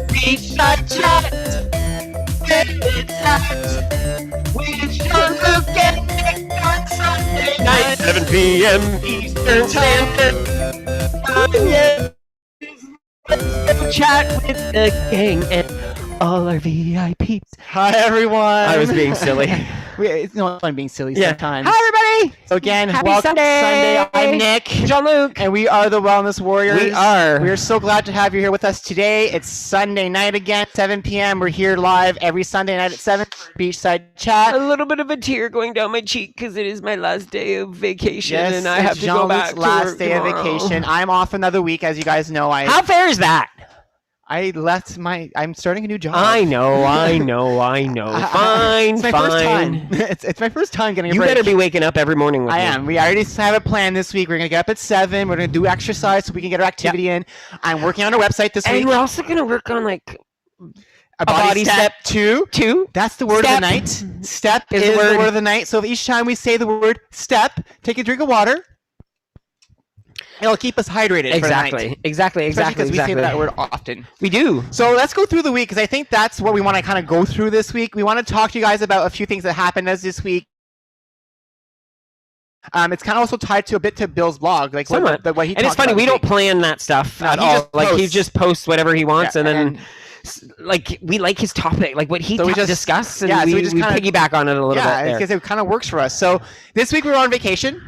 Beachside chat, it's at with Jean-Luc and Nick on Sunday night, 7 p.m. Eastern Standard Time. Yeah, chat with the gang and all our VIPs. Hi everyone. I was being silly. It's not fun being silly sometimes. Hi everybody. So again, Happy welcome Sunday. to Sunday. I'm Nick. Jean-Luc. And we are the Wellness Warriors. We are. We are so glad to have you here with us today. It's Sunday night again, 7 p.m. We're here live every Sunday night at 7 for Beachside Chat. A little bit of a tear going down my cheek because it is my last day of vacation, Yes, and I have to go back to last work day tomorrow. of vacation. I'm off another week, as you guys know. How fair is that? I'm starting a new job. I know. Fine, It's my fine. first time. It's my first time getting a You break. better be waking up every morning with I me. am. We already have a plan this week. We're going to get up at 7. We're going to do exercise so we can get our activity in. I'm working on our website this week. And we're also going to work on like A body step 2. 2. That's the word Step. of the night. Step Is is the the word. word of the night. So if each time we say the word step, take a drink of water. It'll keep us hydrated for the night. Exactly. Because we say that word often. We do. So let's go through the week, because I think that's what we want to kind of go through this week. We want to talk to you guys about a few things that happened this week. It's kind of also tied to a bit to Bill's blog, like what he And it's talked funny, about we this don't week. plan that stuff No, at he all. just Like he posts. just posts whatever he wants, Yeah, and then like we like his topic, like what he So we just- discuss, and yeah, so we we just kinda- piggyback on it a little bit Yeah, there. because it kind of works for us. So this week we were on vacation,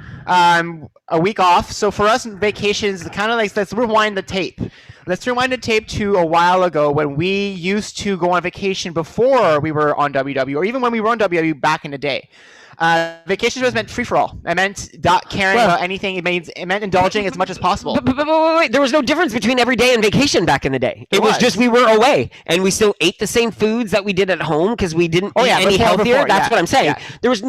a week off. So for us, vacations kind of like, let's rewind the tape. Let's rewind the tape to a while ago when we used to go on vacation before we were on WW, or even when we were on WW back in the day. Vacation was meant free for all. It meant not caring about anything. It meant indulging as much as possible. But wait, there was no difference between every day and vacation back in the day. It was was. just we were away, and we still ate the same foods that we did at home because we didn't eat any before, healthier. That's yeah, what I'm saying. yeah. There was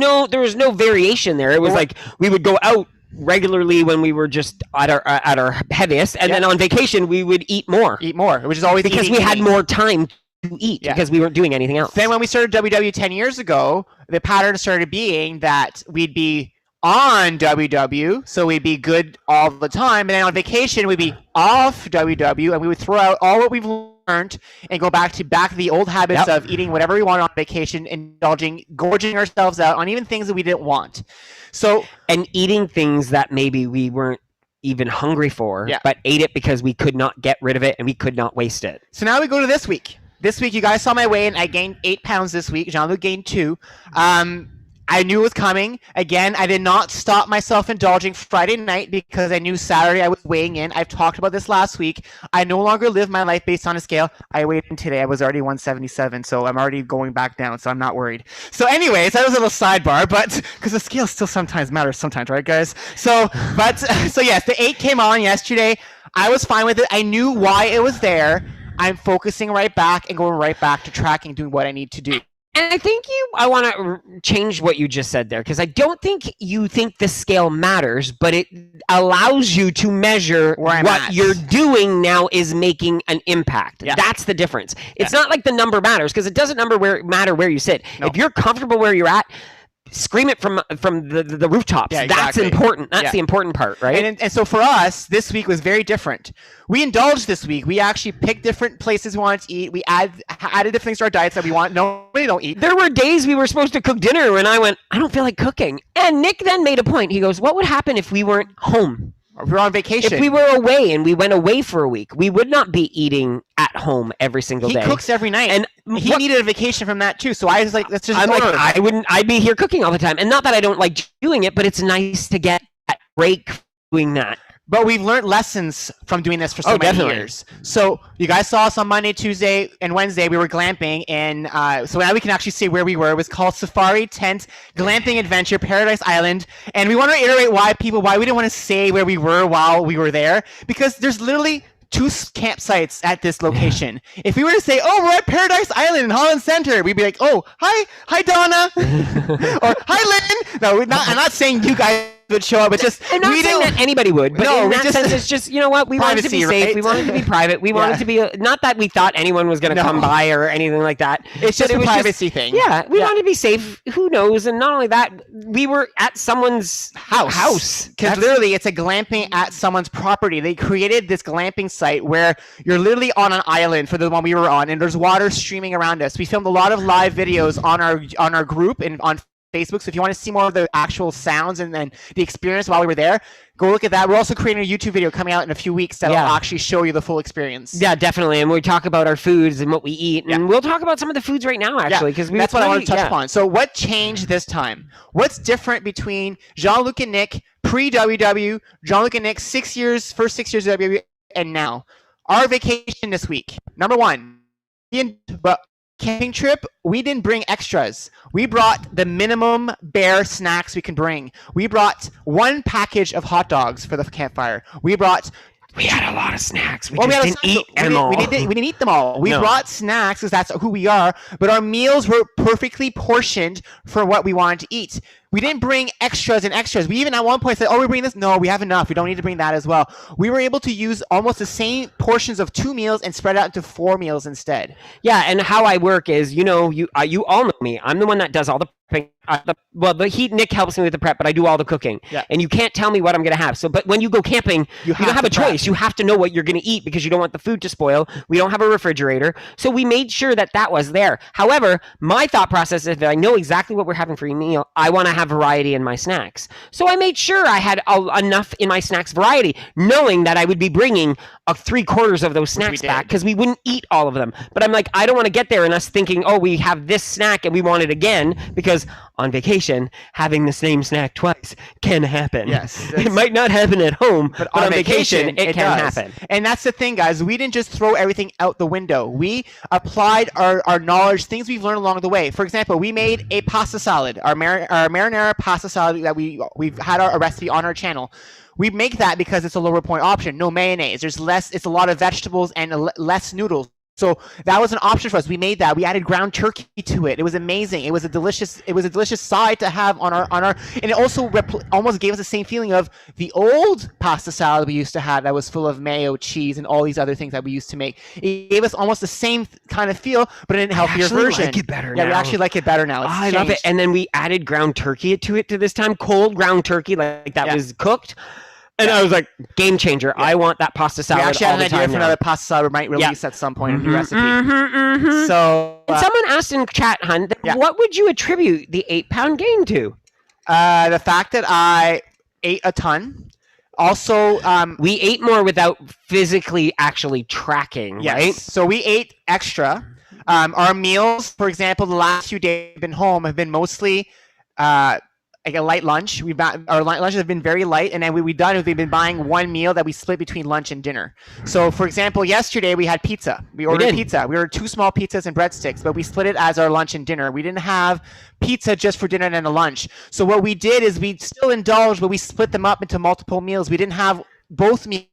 no variation there. It was like we would go out regularly when we were just at our heaviest, and then on vacation we would eat more, which is always because eating, we had eating. more time to eat because we weren't doing anything else. Then when we started WW 10 years ago, the pattern started being that we'd be on WW, so we'd be good all the time, and then on vacation we'd be off WW, and we would throw out all what we've learned and go back to the old habits of eating whatever we want on vacation, indulging, gorging ourselves out on even things that we didn't want. So and eating things that maybe we weren't even hungry for, but ate it because we could not get rid of it and we could not waste it. So now we go to this week. This week, you guys saw my weigh, and I gained 8 pounds this week. Jean-Luc gained 2. I knew it was coming. Again, I did not stop myself indulging Friday night because I knew Saturday I was weighing in. I've talked about this last week. I no longer live my life based on a scale. I weighed in today. I was already 177, so I'm already going back down, so I'm not worried. So anyways, that was a little sidebar, but because the scale still sometimes matters sometimes, right, guys? So yes, the 8 came on yesterday. I was fine with it. I knew why it was there. I'm focusing right back and going right back to tracking, doing what I need to do. And I think I want to change what you just said there, because I don't think you think the scale matters, but it allows you to measure what you're doing now is making an impact. Yeah. That's the difference. It's not like the number matters, because it doesn't matter where you sit. No. If you're comfortable where you're at, scream it from the rooftops. Yeah, exactly. That's important. That's the important part, right? And so for us, this week was very different. We indulged this week. We actually picked different places we wanted to eat. We added different things to our diets that we normally don't eat. There were days we were supposed to cook dinner and I went, I don't feel like cooking. And Nick then made a point. He goes, what would happen if we weren't home? We were on vacation. If we were away and we went away for a week, we would not be eating at home every single day. He cooks every night, and he needed a vacation from that too. So I was like, let's just. I'd be here cooking all the time, and not that I don't like doing it, but it's nice to get that break doing that. But we've learned lessons from doing this for so many years. So you guys saw us on Monday, Tuesday, and Wednesday. We were glamping, and so now we can actually say where we were. It was called Safari Tent Glamping Adventure Paradise Island. And we want to reiterate why we didn't want to say where we were while we were there, because there's literally 2 campsites at this location. If we were to say, "Oh, we're at Paradise Island in Holland Center," we'd be like, "Oh, hi Donna," or "Hi Lynn." No, I'm not saying you guys would show up. It's just I'm not saying that anybody would, but in that sense, it's just, you know what, we wanted to be safe. Right? We wanted to be private. We wanted to be not that we thought anyone was going to come by or anything like that. It's just a privacy thing. Yeah, we wanted to be safe. Who knows? And not only that, we were at someone's house. Because literally, it's a glamping at someone's property. They created this glamping site where you're literally on an island for the one we were on, and there's water streaming around us. We filmed a lot of live videos on our group and on Facebook. So if you want to see more of the actual sounds and then the experience while we were there, go look at that. We're also creating a YouTube video coming out in a few weeks that'll actually show you the full experience. Yeah, definitely. And we talk about our foods and what we eat. And we'll talk about some of the foods right now, actually. Because that's what I want to touch upon. So what changed this time? What's different between Jean-Luc and Nick pre-WW, Jean-Luc and Nick first 6 years of WW, and now? Our vacation this week. Number one, camping trip, we didn't bring extras. We brought the minimum bare snacks we can bring. We brought 1 package of hot dogs for the campfire. We had a lot of snacks. We didn't eat them all. We didn't eat them all. We brought snacks because that's who we are, but our meals were perfectly portioned for what we wanted to eat. We didn't bring extras and extras. We even at one point said, "Oh, we bring this." No, we have enough. We don't need to bring that as well. We were able to use almost the same portions of 2 meals and spread out into 4 meals instead. Yeah, and how I work is, you all know me. I'm the one that does all the prepping. Nick helps me with the prep, but I do all the cooking. Yeah. And you can't tell me what I'm going to have. So, but when you go camping, you don't have a choice. You have to know what you're going to eat because you don't want the food to spoil. We don't have a refrigerator. So we made sure that was there. However, my thought process is that I know exactly what we're having for a meal. I want to have variety in my snacks. So I made sure I had enough in my snacks variety, knowing that I would be bringing 3/4 of those snacks back because we wouldn't eat all of them. But I'm like, I don't want to get there and us thinking, oh, we have this snack and we want it again, because on vacation, having the same snack twice can happen. Yes. It might not happen at home, but on vacation, it can happen. And that's the thing, guys. We didn't just throw everything out the window. We applied our knowledge, things we've learned along the way. For example, we made a pasta salad, our marinara pasta salad that we've had a recipe on our channel. We make that because it's a lower point option. No mayonnaise. It's a lot of vegetables and less noodles. So that was an option for us. We made that. We added ground turkey to it. It was amazing. It was a delicious side to have on our and it also almost gave us the same feeling of the old pasta salad we used to have that was full of mayo, cheese, and all these other things that we used to make. It gave us almost the same kind of feel, but in a healthier version. I like it better now. Yeah, we actually like it better now. I love it. And then we added ground turkey to this time, cold ground turkey, like that was cooked. And I was like, game changer. I want that pasta salad all the time. We actually had an idea for another pasta salad we might release at some point, a new recipe. So, and someone asked in chat, Hun, what would you attribute the 8-pound gain to? The fact that I ate a ton. Also, we ate more without physically actually tracking, right? So we ate extra. Our meals, for example, the last few days we've been home have been mostly like a light lunch. Our lunches have been very light, and then we've been buying 1 meal that we split between lunch and dinner. So, for example, yesterday we had pizza. We ordered pizza. We ordered 2 small pizzas and breadsticks, but we split it as our lunch and dinner. We didn't have pizza just for dinner and then a lunch. So what we did is we still indulged, but we split them up into multiple meals. We didn't have both meals.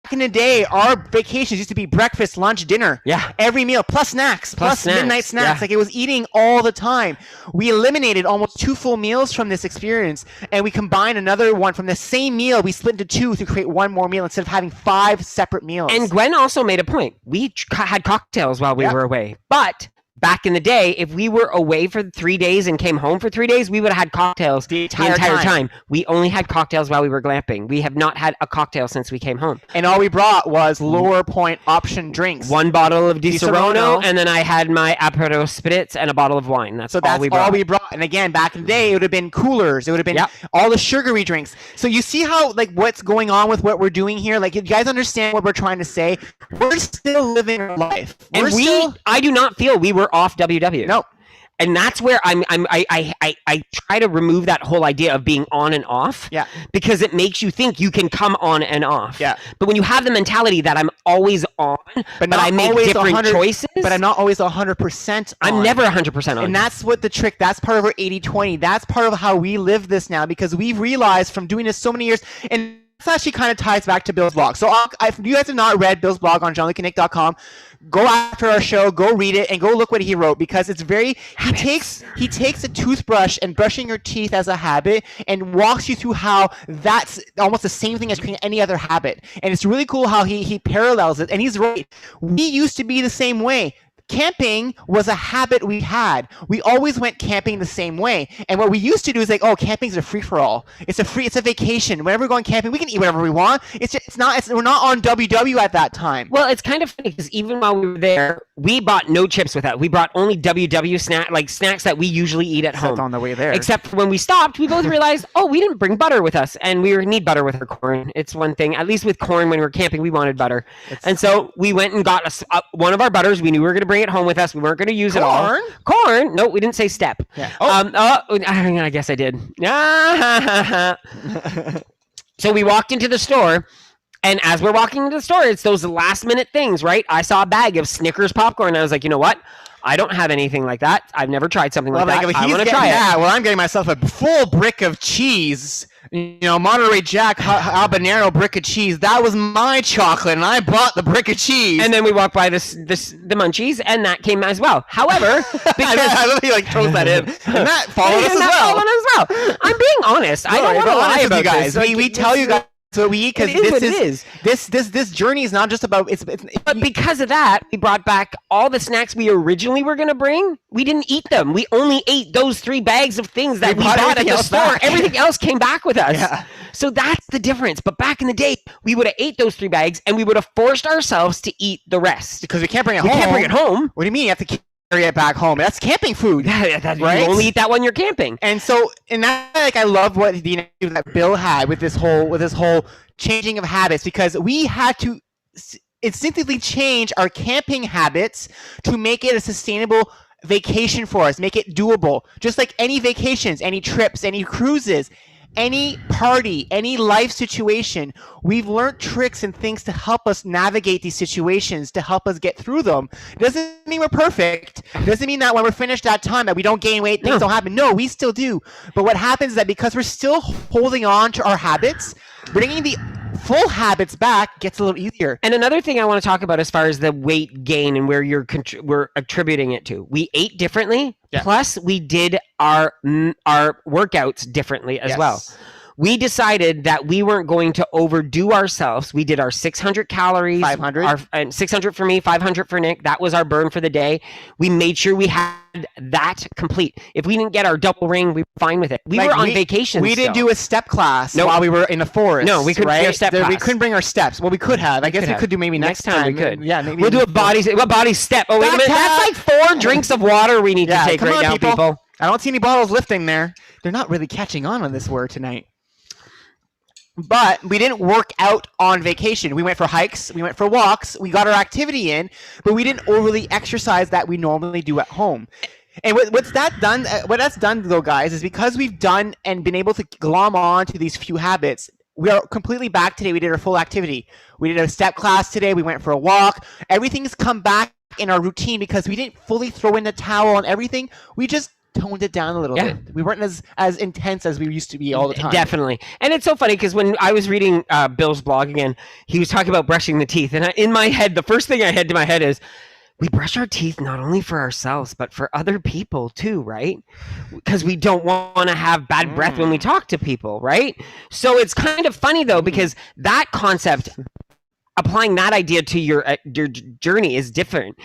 Back in the day, our vacations used to be breakfast, lunch, dinner. Yeah. Every meal, plus snacks, plus midnight snacks. Yeah. Like, it was eating all the time. We eliminated almost 2 full meals from this experience, and we combined another one from the same meal. We split into 2 to create 1 more meal instead of having 5 separate meals. And Gwen also made a point. We had cocktails while we were away, but back in the day, if we were away for 3 days and came home for 3 days, we would have had cocktails the entire time. We only had cocktails while we were glamping. We have not had a cocktail since we came home. And all we brought was lower point option drinks. 1 bottle of Di Serono, and then I had my Aperol Spritz and a bottle of wine. That's all we brought. And again, back in the day, it would have been coolers. It would have been all the sugary drinks. So you see how, like, what's going on with what we're doing here? Like, you guys understand what we're trying to say? We're still living our life. I do not feel we were off WW. No. And that's where I try to remove that whole idea of being on and off. Yeah. Because it makes you think you can come on and off. Yeah. But when you have the mentality that I'm always on, but I make different choices. But I'm not always 100% on. I'm never 100% on. And that's what the trick, that's part of our 80-20. That's part of how we live this now, because we've realized from doing this so many years, and this actually kind of ties back to Bill's blog. So if you guys have not read Bill's blog on jeanlucandnick.com, go after our show, go read it, and go look what he wrote, because it's very he takes a toothbrush and brushing your teeth as a habit and walks you through how that's almost the same thing as creating any other habit. And it's really cool how he parallels it, and he's right. We used to be the same way. Camping was a habit we had. We always went camping the same way. And what we used to do is like, oh, camping's a free-for-all. It's a vacation. Whenever we're going camping, we can eat whatever we want. We're not on WW at that time. Well, it's kind of funny because even while we were there, we bought no chips with us. We brought only WW snacks that we usually eat at home. On the way there. Except for when we stopped, we both realized, oh, we didn't bring butter with us, and we need butter with our corn. It's one thing. At least with corn, when we were camping, we wanted butter. And so we went and got one of our butters. We knew we were going to bring it home with us. We weren't going to use it all. Corn? No, we didn't say step. Yeah. I guess I did. So we walked into the store, and as we're walking into the store, it's those last minute things, right? I saw a bag of Snickers popcorn, and I was like, you know what? I don't have anything like that. I've never tried something like that. I want to try it. Well, I'm getting myself a full brick of cheese. Monterey Jack habanero brick of cheese. That was my chocolate, and I bought the brick of cheese. And then we walked by the munchies, and that came as well. However, because I love he throws that in, and that followed us as well. I'm being honest. I don't want to lie about you guys. This. We tell you guys. So we eat, because this journey is not just about but because of that, we brought back all the snacks we originally were going to bring. We didn't eat them. We only ate those 3 bags of things that we bought at the store. Back. Everything else came back with us. Yeah. So that's the difference. But back in the day, we would have ate those 3 bags, and we would have forced ourselves to eat the rest because we can't bring it home. We can't bring it home. What do you mean? You have to carry it back home. That's camping food. Yeah, right? You only eat that when you're camping. And so, I love what that Bill had with this whole changing of habits, because we had to instinctively change our camping habits to make it a sustainable vacation for us, make it doable. Just like any vacations, any trips, any cruises, any party, any life situation, we've learned tricks and things to help us navigate these situations, to help us get through them. It doesn't mean we're perfect. It doesn't mean that when we're finished that time that we don't gain weight, things don't happen. No, we still do. But what happens is that because we're still holding on to our habits, bringing the full habits back gets a little easier. And another thing I want to talk about as far as the weight gain and where we're attributing it to. We ate differently, plus we did our workouts differently as well. We decided that we weren't going to overdo ourselves. We did our 600 calories. 500? 600 for me, 500 for Nick. That was our burn for the day. We made sure we had that complete. If we didn't get our double ring, we were fine with it. We were on vacation. We didn't do a step class while we were in the forest. No, we couldn't do a step class. We couldn't bring our steps. Well, we could have. I guess we could do maybe next time. We could. Yeah, maybe. We'll do a body step. Oh, wait a minute. That's like 4 drinks of water we need to take right now, people. I don't see any bottles lifting there. They're not really catching on this word tonight. But we didn't work out on vacation. We went for hikes. We went for walks. We got our activity in, but we didn't overly exercise that we normally do at home. And what that's done, though, guys, is because we've done and been able to glom on to these few habits, we are completely back today. We did our full activity. We did a step class today. We went for a walk. Everything's come back in our routine because we didn't fully throw in the towel on everything. We just toned it down a little bit. We weren't as intense as we used to be all the time. Definitely. And it's so funny because when I was reading Bill's blog again, he was talking about brushing the teeth. And in my head, the first thing I had to my head is, we brush our teeth not only for ourselves, but for other people too, right? Because we don't want to have bad breath when we talk to people, right? So it's kind of funny, though, because that concept, applying that idea to your journey is different.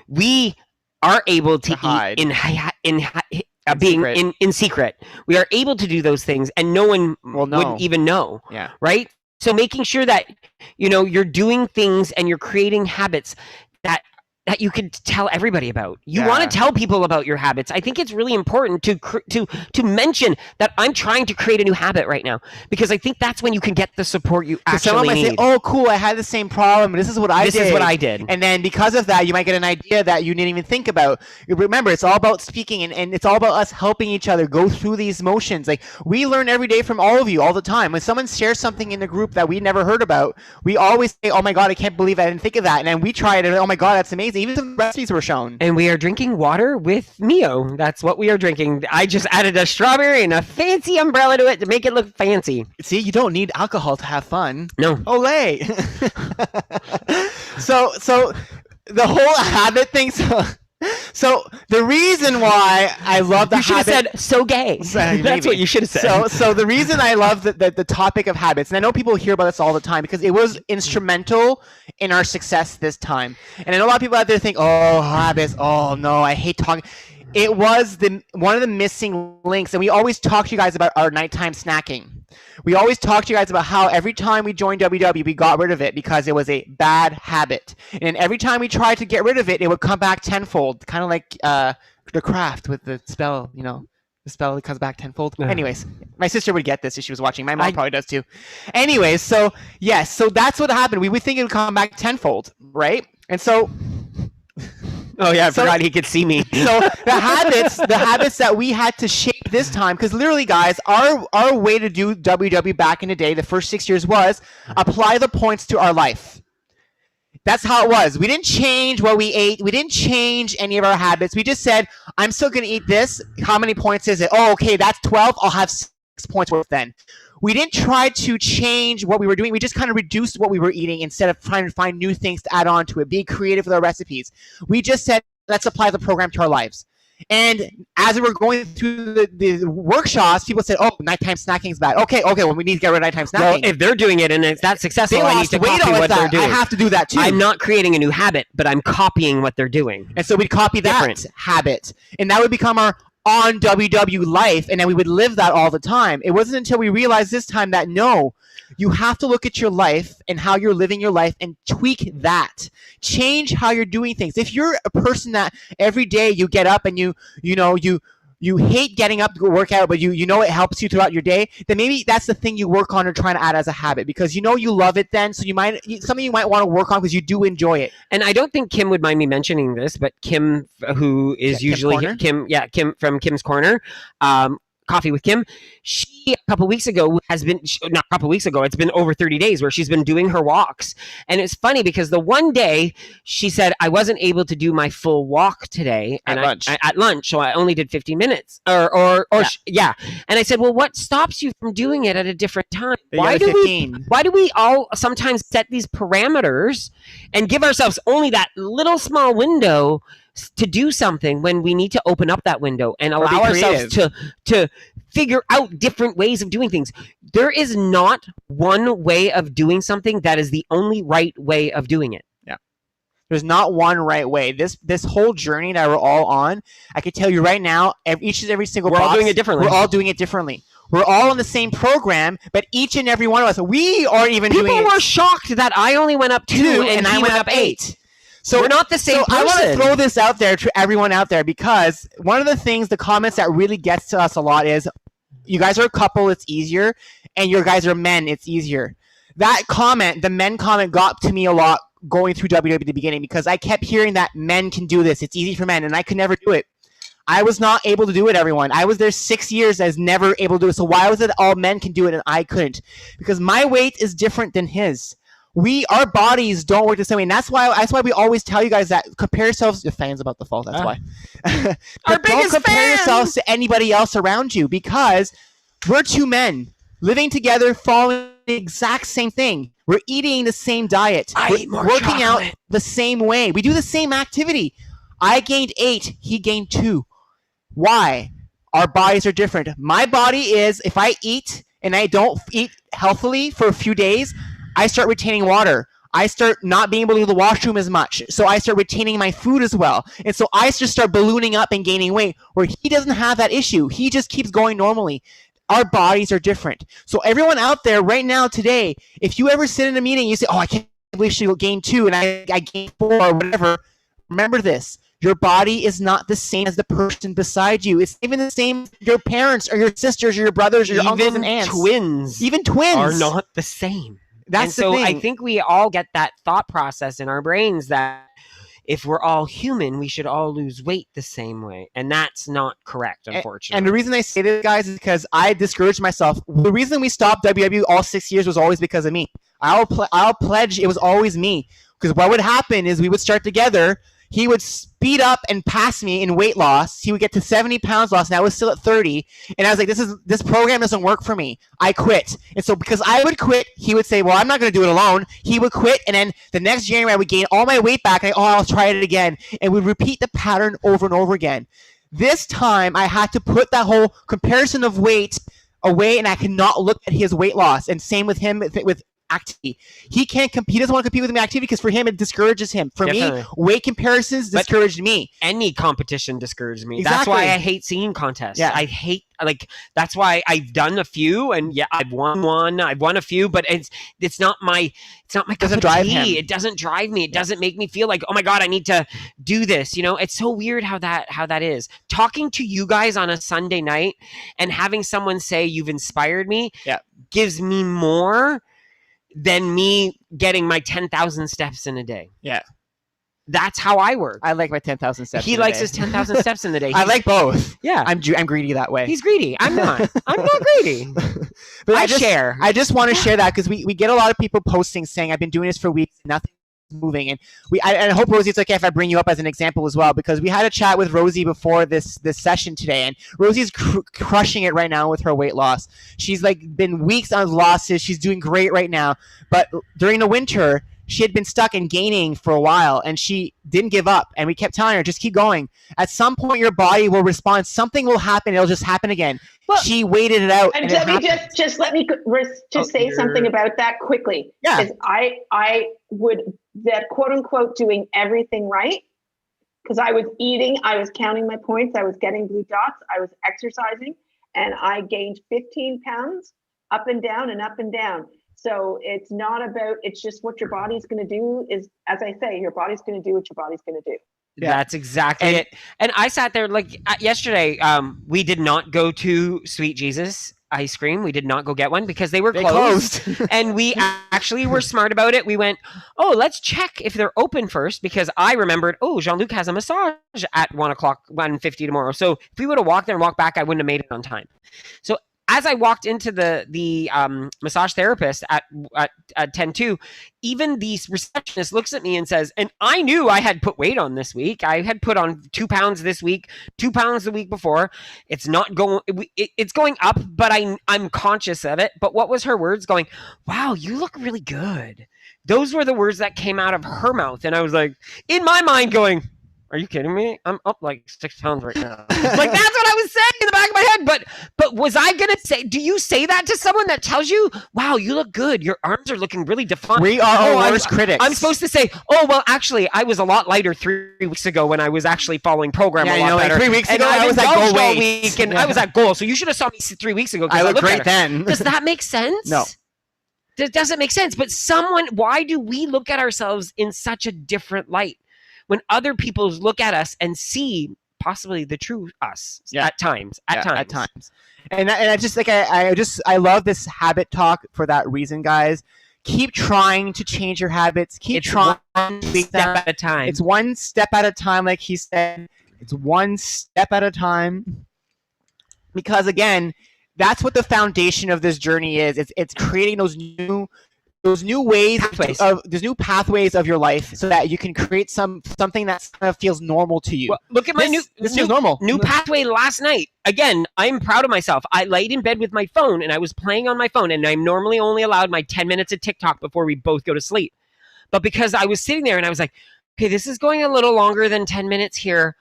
We are able to eat in secret. We are able to do those things, and no one would even know. Yeah. Right. So making sure that you're doing things and you're creating habits that that you could tell everybody about. You want to tell people about your habits. I think it's really important to mention that I'm trying to create a new habit right now, because I think that's when you can get the support you actually someone might need. say, "Oh, cool! I had the same problem. This is what I did. This is what I did." And then because of that, you might get an idea that you didn't even think about. Remember, it's all about speaking, and it's all about us helping each other go through these motions. Like, we learn every day from all of you all the time. When someone shares something in the group that we never heard about, we always say, "Oh my God, I can't believe I didn't think of that." And then we try it, and oh my God, that's amazing. Even some recipes were shown. And we are drinking water with Mio. That's what we are drinking. I just added a strawberry and a fancy umbrella to it to make it look fancy. See, you don't need alcohol to have fun. No. Olay. So the whole habit thing. So the reason why I love the habit. You should have said so gay. That's what you should have said. So the reason I love the topic of habits, and I know people hear about this all the time because it was instrumental in our success this time. And I know a lot of people out there think, "Oh, habits. Oh no, I hate talking." It was one of the missing links, and we always talk to you guys about our nighttime snacking. We always talk to you guys about how every time we joined WW, we got rid of it because it was a bad habit. And every time we tried to get rid of it, it would come back tenfold, kind of like the craft with the spell, the spell that comes back tenfold. Anyways, my sister would get this if she was watching. My mom probably does too. Anyways, so yes, so that's what happened. We would think it would come back tenfold, right? And so... Oh yeah, I forgot he could see me. So the habits that we had to shape this time, because literally, guys, our way to do WW back in the day, the first 6 years, was apply the points to our life. That's how it was. We didn't change what we ate. We didn't change any of our habits. We just said, I'm still going to eat this. How many points is it? Oh, okay, that's 12. I'll have 6 points worth then. We didn't try to change what we were doing. We just kind of reduced what we were eating instead of trying to find new things to add on to it. Be creative with our recipes. We just said, let's apply the program to our lives. And as we were going through the workshops, people said, "Oh, nighttime snacking is bad." Okay, well, we need to get rid of nighttime snacking. Well, if they're doing it and it's that successful, I need to copy what they're doing. I have to do that too. I'm not creating a new habit, but I'm copying what they're doing. And so we'd copy that habit, and that would become our on WW life, and then we would live that all the time. It wasn't until we realized this time that no, you have to look at your life and how you're living your life and tweak that. Change how you're doing things. If you're a person that every day you get up and you hate getting up to go work out, but you know it helps you throughout your day, then maybe that's the thing you work on or trying to add as a habit, because you love it then, so something you might want to work on because you do enjoy it. And I don't think Kim would mind me mentioning this, but Kim, who is usually Kim from Kim's Corner, Coffee with Kim, she a couple weeks ago it's been over 30 days where she's been doing her walks. And it's funny because the one day she said, I wasn't able to do my full walk today at lunch, so I only did 15 minutes And I said, well, what stops you from doing it at a different time? Why do we all sometimes set these parameters and give ourselves only that little small window to do something when we need to open up that window and allow ourselves to figure out different ways of doing things? There is not one way of doing something that is the only right way of doing it. Yeah. There's not one right way. This whole journey that we're all on, I can tell you right now, every single we're box, all doing it differently. We're all doing it differently. We're all on the same program, but each and every one of us, we aren't even doing it. People were shocked that I only went up 2 and I went up 8. So we're not the same person. I want to throw this out there to everyone out there, because one of the things, the comments that really gets to us a lot is, you guys are a couple, it's easier, and you guys are men, it's easier. That comment, the men comment, got to me a lot going through WW at the beginning, because I kept hearing that men can do this, it's easy for men, and I could never do it. I was not able to do it, everyone. I was there 6 years as never able to do it. So why was it all men can do it and I couldn't? Because my weight is different than his. Our bodies don't work the same way, and that's why we always tell you guys that compare yourselves to fans about the fault. That's why. Our biggest don't compare fans! yourselves to anybody else around you, because we're 2 men living together, following the exact same thing. We're eating the same diet. We're working out the same way. We do the same activity. I gained 8. He gained 2. Why? Our bodies are different. My body is, if I eat and I don't eat healthily for a few days, I start retaining water. I start not being able to go to the washroom as much. So I start retaining my food as well. And so I just start ballooning up and gaining weight, where he doesn't have that issue. He just keeps going normally. Our bodies are different. So everyone out there right now today, if you ever sit in a meeting and you say, oh, I can't believe she gained 2 and I gained 4 or whatever, remember this. Your body is not the same as the person beside you. It's even the same your parents or your sisters or your brothers or your uncles and aunts. Even twins are not the same. That's the thing. I think we all get that thought process in our brains that if we're all human, we should all lose weight the same way. And that's not correct, unfortunately. And the reason I say this, guys, is because I discouraged myself. The reason we stopped WWE all 6 years was always because of me. I'll pledge it was always me. Because what would happen is we would start together. He would speed up and pass me in weight loss. He would get to 70 pounds loss, and I was still at 30. And I was like, this program doesn't work for me. I quit. And so because I would quit, he would say, well, I'm not going to do it alone. He would quit, and then the next January, I would gain all my weight back. I'll try it again. And we'd repeat the pattern over and over again. This time, I had to put that whole comparison of weight away, and I could not look at his weight loss. And same with him with activity. He doesn't want to compete with me in activity because for him it discourages him. For me, weight comparisons discouraged me. Any competition discouraged me. Exactly. That's why I hate seeing contests. Yeah. I hate that's why I've done a few, and yeah, I've won one. I've won a few, but it's not my cup of tea. It doesn't drive me. It doesn't make me feel like, oh my God, I need to do this. It's so weird how that is. Talking to you guys on a Sunday night and having someone say you've inspired me gives me more than me getting my 10,000 steps in a day. Yeah. That's how I work. I like my 10,000 steps. He likes his 10,000 steps in the day. I like both. Yeah. I'm greedy that way. He's greedy. I'm not. I'm not greedy. But I share. I just want to share that because we get a lot of people posting saying, I've been doing this for weeks and nothing's moving. And I hope, Rosie, it's okay if I bring you up as an example as well, because we had a chat with Rosie before this session today, and Rosie's crushing it right now with her weight loss. She's been weeks on losses. She's doing great right now. But during the winter, she had been stuck in gaining for a while, and she didn't give up. And we kept telling her, just keep going. At some point, your body will respond. Something will happen. It'll just happen again. Well, she waited it out. And let me say something about that quickly. Yeah. Because I would, that quote unquote doing everything right, because I was eating, I was counting my points, I was getting blue dots, I was exercising, and I gained 15 pounds up and down and up and down. So it's not about, it's just what your body's going to do is, as I say, your body's going to do what your body's going to do. Yeah. That's exactly it. And I sat there yesterday. We did not go to Sweet Jesus ice cream. We did not go get one because they were closed. And we actually were smart about it. We went, let's check if they're open first, because I remembered, Jean-Luc has a massage at 1:50 tomorrow. So if we would have walked there and walked back, I wouldn't have made it on time. So as I walked into the massage therapist at 10:02, even the receptionist looks at me and says, and I knew I had put weight on this week. I had put on 2 pounds this week, 2 pounds the week before. It's not going, it's going up, but I'm conscious of it. But what was her words? Going, wow, you look really good. Those were the words that came out of her mouth. And I was like, in my mind going, are you kidding me? I'm up 6 pounds right now. That's what I was saying in the back of my head. But was I going to say, do you say that to someone that tells you, wow, you look good. Your arms are looking really defined. We are our worst critics. I'm supposed to say, well, actually, I was a lot lighter 3 weeks ago when I was actually following program a lot better. 3 weeks ago, I was at goal weight. Week, and I was at goal. So you should have saw me 3 weeks ago. I looked great then. Does that make sense? No. That doesn't make sense. But why do we look at ourselves in such a different light? When other people look at us and see possibly the true us at times. And I just I love this habit talk for that reason, guys. Keep trying to change your habits. Keep trying. One step at a time. It's one step at a time, like he said. It's one step at a time. Because again, that's what the foundation of this journey is. It's creating those new ways there's new pathways of your life so that you can create something that kind of feels normal to you. Well, look at my new pathway last night. Again, I'm proud of myself. I laid in bed with my phone and I was playing on my phone, and I'm normally only allowed my 10 minutes of TikTok before we both go to sleep. But because I was sitting there and I was like, okay, this is going a little longer than 10 minutes here.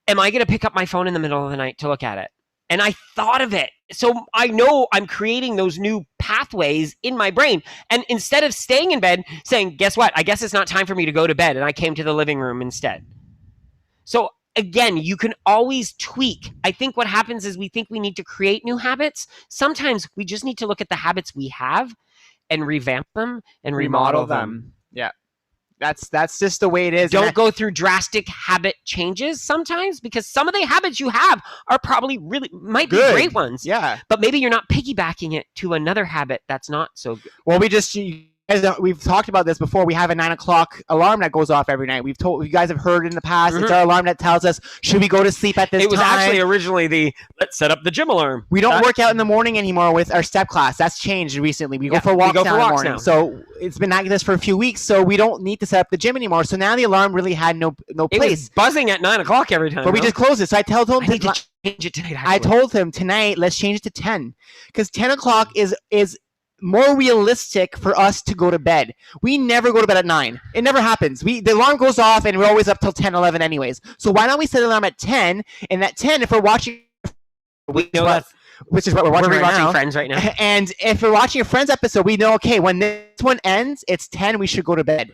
Am I going to pick up my phone in the middle of the night to look at it? And I thought of it. So I know I'm creating those new pathways in my brain. And instead of staying in bed saying, guess what? I guess it's not time for me to go to bed. And I came to the living room instead. So again, you can always tweak. I think what happens is we think we need to create new habits. Sometimes we just need to look at the habits we have and revamp them and remodel them. Yeah. That's just the way it is. Don't go through drastic habit changes sometimes, because some of the habits you have are probably might be great ones. Yeah. But maybe you're not piggybacking it to another habit that's not so good. Well, we've talked about this before. We have a 9 o'clock alarm that goes off every night. You guys have heard it in the past. It's our alarm that tells us, should we go to sleep at this time? It was actually originally the let's set up the gym alarm. We don't work out in the morning anymore with our step class. That's changed recently. We go for walks now in the morning. So it's been like this for a few weeks. So we don't need to set up the gym anymore. So now the alarm really had no place. It was buzzing at 9 o'clock every time. But we just closed it. So I told him I need to change it tonight. I told him tonight, let's change it to 10, because 10 o'clock is more realistic for us to go to bed. We never go to bed at 9. It never happens. The alarm goes off and we're always up till 10, 11 anyways. So why don't we set the alarm at 10? And at 10, if we're watching, which is what we're watching right now. Friends right now. And if we're watching a Friends episode, we know, okay, when this one ends, it's 10, we should go to bed.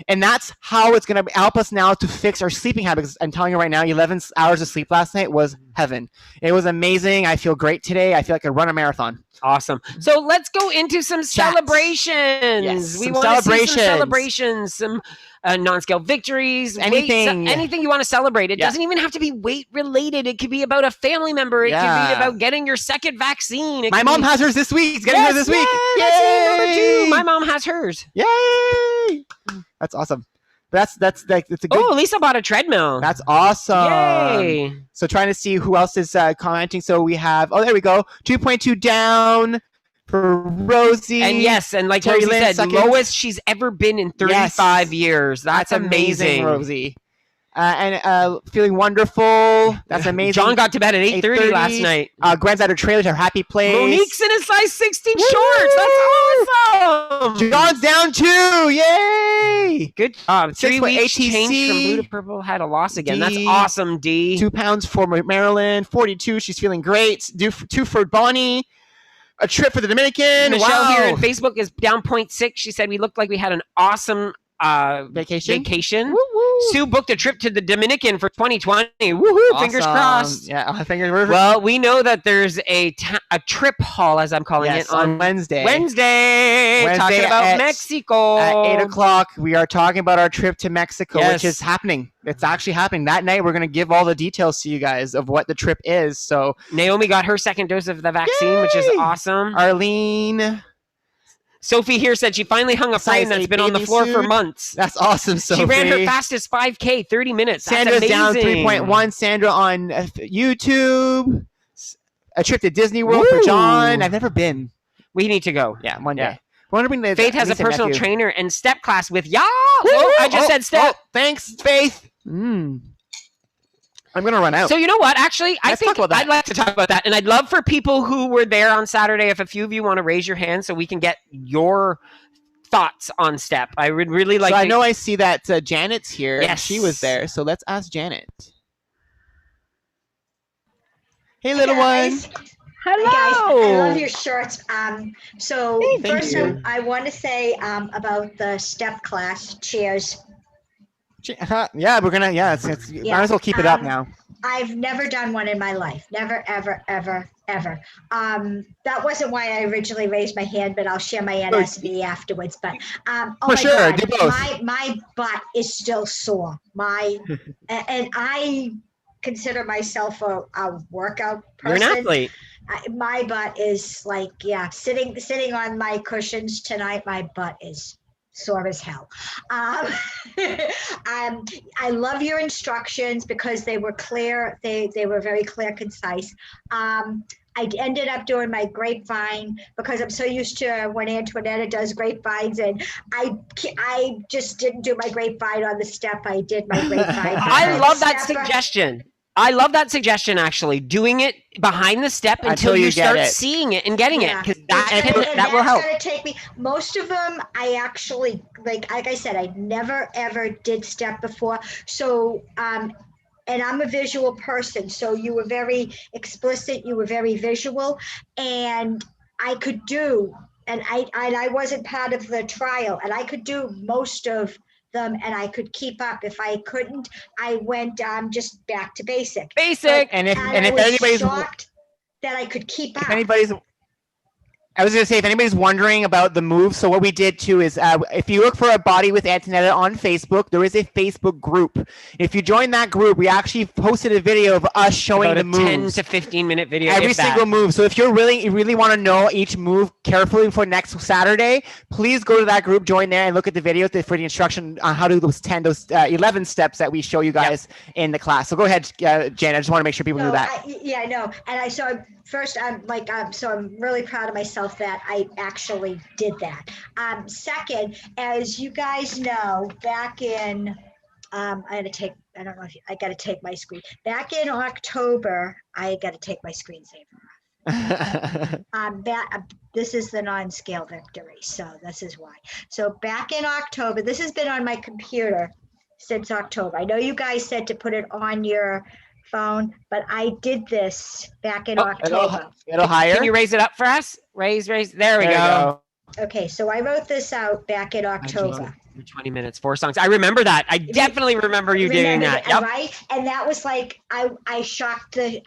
And that's how it's going to help us now to fix our sleeping habits. I'm telling you right now, 11 hours of sleep last night was heaven. It was amazing. I feel great today. I feel like I run a marathon. Awesome. So let's go into some celebrations. Yes, we want to see some celebrations, some non-scale victories, anything you want to celebrate. It doesn't even have to be weight related. It could be about a family member. It could be about getting your second vaccine. My mom has hers this week. It's getting hers this week. Yay! My mom has hers. Yay! That's awesome. It's a good. Oh, Lisa bought a treadmill. That's awesome. Yay! So trying to see who else is commenting. So we have. Oh, there we go. 2.2 down for Rosie. And yes, and like Rosie said, lowest she's ever been in 35 years. That's amazing, Rosie. And feeling wonderful. That's amazing. John got to bed at 8:30 last night. Gwen's at her trailer, her happy place. Monique's in a size 16 shorts. That's awesome. John's down 2. Yay! Good job. 3 weeks changed from blue to purple. Had a loss again. That's awesome, D. 2 pounds for Marilyn. 42. She's feeling great. 2 for Bonnie. A trip for the Dominican. Michelle here on Facebook is down 0.6. She said we looked like we had an awesome vacation. Woo-woo. Sue booked a trip to the Dominican for 2020. Woohoo! Awesome. Fingers crossed. Yeah, fingers crossed. Well, we know that there's a trip haul, as I'm calling it, on Wednesday. Talking about Mexico. At 8 o'clock, we are talking about our trip to Mexico, which is happening. It's actually happening. That night, we're going to give all the details to you guys of what the trip is. So Naomi got her second dose of the vaccine, which is awesome. Arlene. Sophie here said she finally hung a plane that's been on the floor for months. That's awesome, Sophie. She ran her fastest 5K, 30 minutes. Sandra's down 3.1. Sandra on YouTube. A trip to Disney World for John. I've never been. We need to go. Yeah, one day. Faith has a personal trainer and step class with y'all. Oh, I just said step. Thanks, Faith. I'm going to run out. So you know what? Actually, I think I'd like to talk about that. And I'd love for people who were there on Saturday, if a few of you want to raise your hand so we can get your thoughts on step. I would really like I know I see that Janet's here. Yes. She was there. So let's ask Janet. Hey, little one. Hello. Hey guys, I love your shorts. First I want to say about the step class chairs. Yeah, we're gonna. Yeah, might as well keep it up now. I've never done one in my life. Never, ever, ever, ever. That wasn't why I originally raised my hand, but I'll share my NSV afterwards. But for sure, God, do both. My butt is still sore. And I consider myself a workout person. You're an athlete. My butt is like, sitting on my cushions tonight. My butt is sore as hell. I love your instructions because they were clear. They were very clear, concise. I ended up doing my grapevine because I'm so used to when Antoinetta does grapevines, and I just didn't do my grapevine on the step. I did my grapevine. I love that suggestion. I love that suggestion, actually. Doing it behind the step until you start seeing it and getting it, because that will help. Gonna take me. Most of them, I actually like I said, I never ever did step before. So, and I'm a visual person, so you were very explicit. You were very visual, and I could do. And I wasn't part of the trial, and I could do most of them, and I could keep up. If I couldn't, I went just back to basic. Basic. And if anybody's shocked that I could keep up. I was going to say, if anybody's wondering about the move, so what we did too is if you look for A Body with Antonetta on Facebook, there is a Facebook group. If you join that group, we actually posted a video of us showing About the a moves. 10 to 15 minute video. Every single move. So if you really want to know each move carefully for next Saturday, please go to that group, join there, and look at the video for the instruction on how to do those 11 steps that we show you guys in the class. So go ahead, Jen. I just want to make sure people knew that. Yeah, I know. And first, I'm so I'm really proud of myself that I actually did that. Second, as you guys know, back in I got to take my screen. Back in October, I got to take my screensaver off. This is the non-scale victory, so this is why. So back in October, this has been on my computer since October. I know you guys said to put it on your phone, but I did this back in October. It'll higher. Can you raise it up for us? Raise. There we go. Okay, so I wrote this out back in October. 20 minutes, 4 songs. I remember that. I definitely remember you doing that. Yep. Right? And that was like I shocked the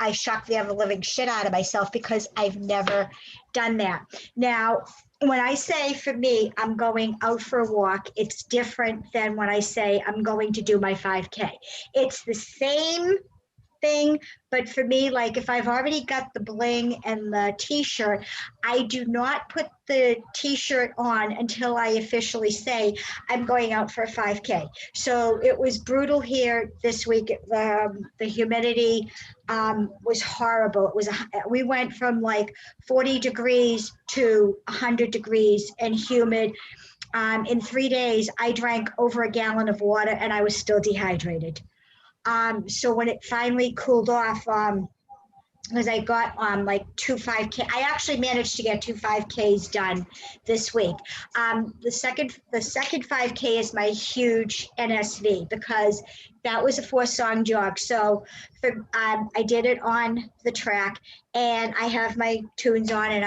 ever living shit out of myself because I've never done that. Now, when I say for me, I'm going out for a walk, it's different than when I say I'm going to do my 5K. It's the same thing, but for me, like if I've already got the bling and the t-shirt, I do not put the t-shirt on until I officially say I'm going out for a 5K. So it was brutal here this week. The humidity was horrible. We went from like 40 degrees to 100 degrees and humid. In 3 days, I drank over a gallon of water and I was still dehydrated. So when it finally cooled off, because I got like 2 5K, I actually managed to get 2 5Ks done this week. The second 5K is my huge NSV because that was a 4-song jog. So I did it on the track and I have my tunes on and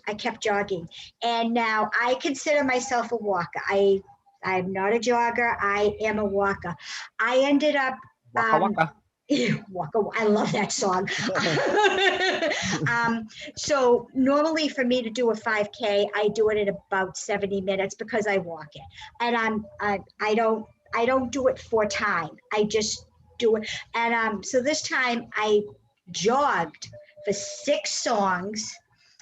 I kept jogging. And now I consider myself a walker. I'm not a jogger. I am a walker. I ended up Waka Waka. I love that song. So normally for me to do a 5K, I do it in about 70 minutes because I walk it, and I don't do it for time. I just do it, and so this time I jogged for 6 songs.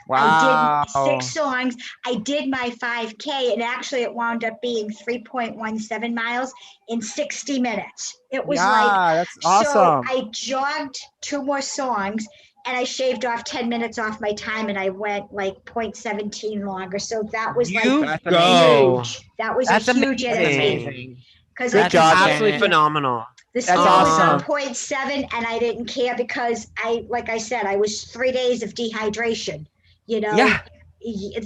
Wow. I did 6 songs. I did my 5K, and actually it wound up being 3.17 miles in 60 minutes. It was that's awesome. So I jogged 2 more songs, and I shaved off 10 minutes off my time, and I went like 0.17 longer. So that was huge. That was that's a huge amazing. Because that's absolutely phenomenal. That's awesome. 1.7, and I didn't care because like I said, I was 3 days of dehydration. You know, you're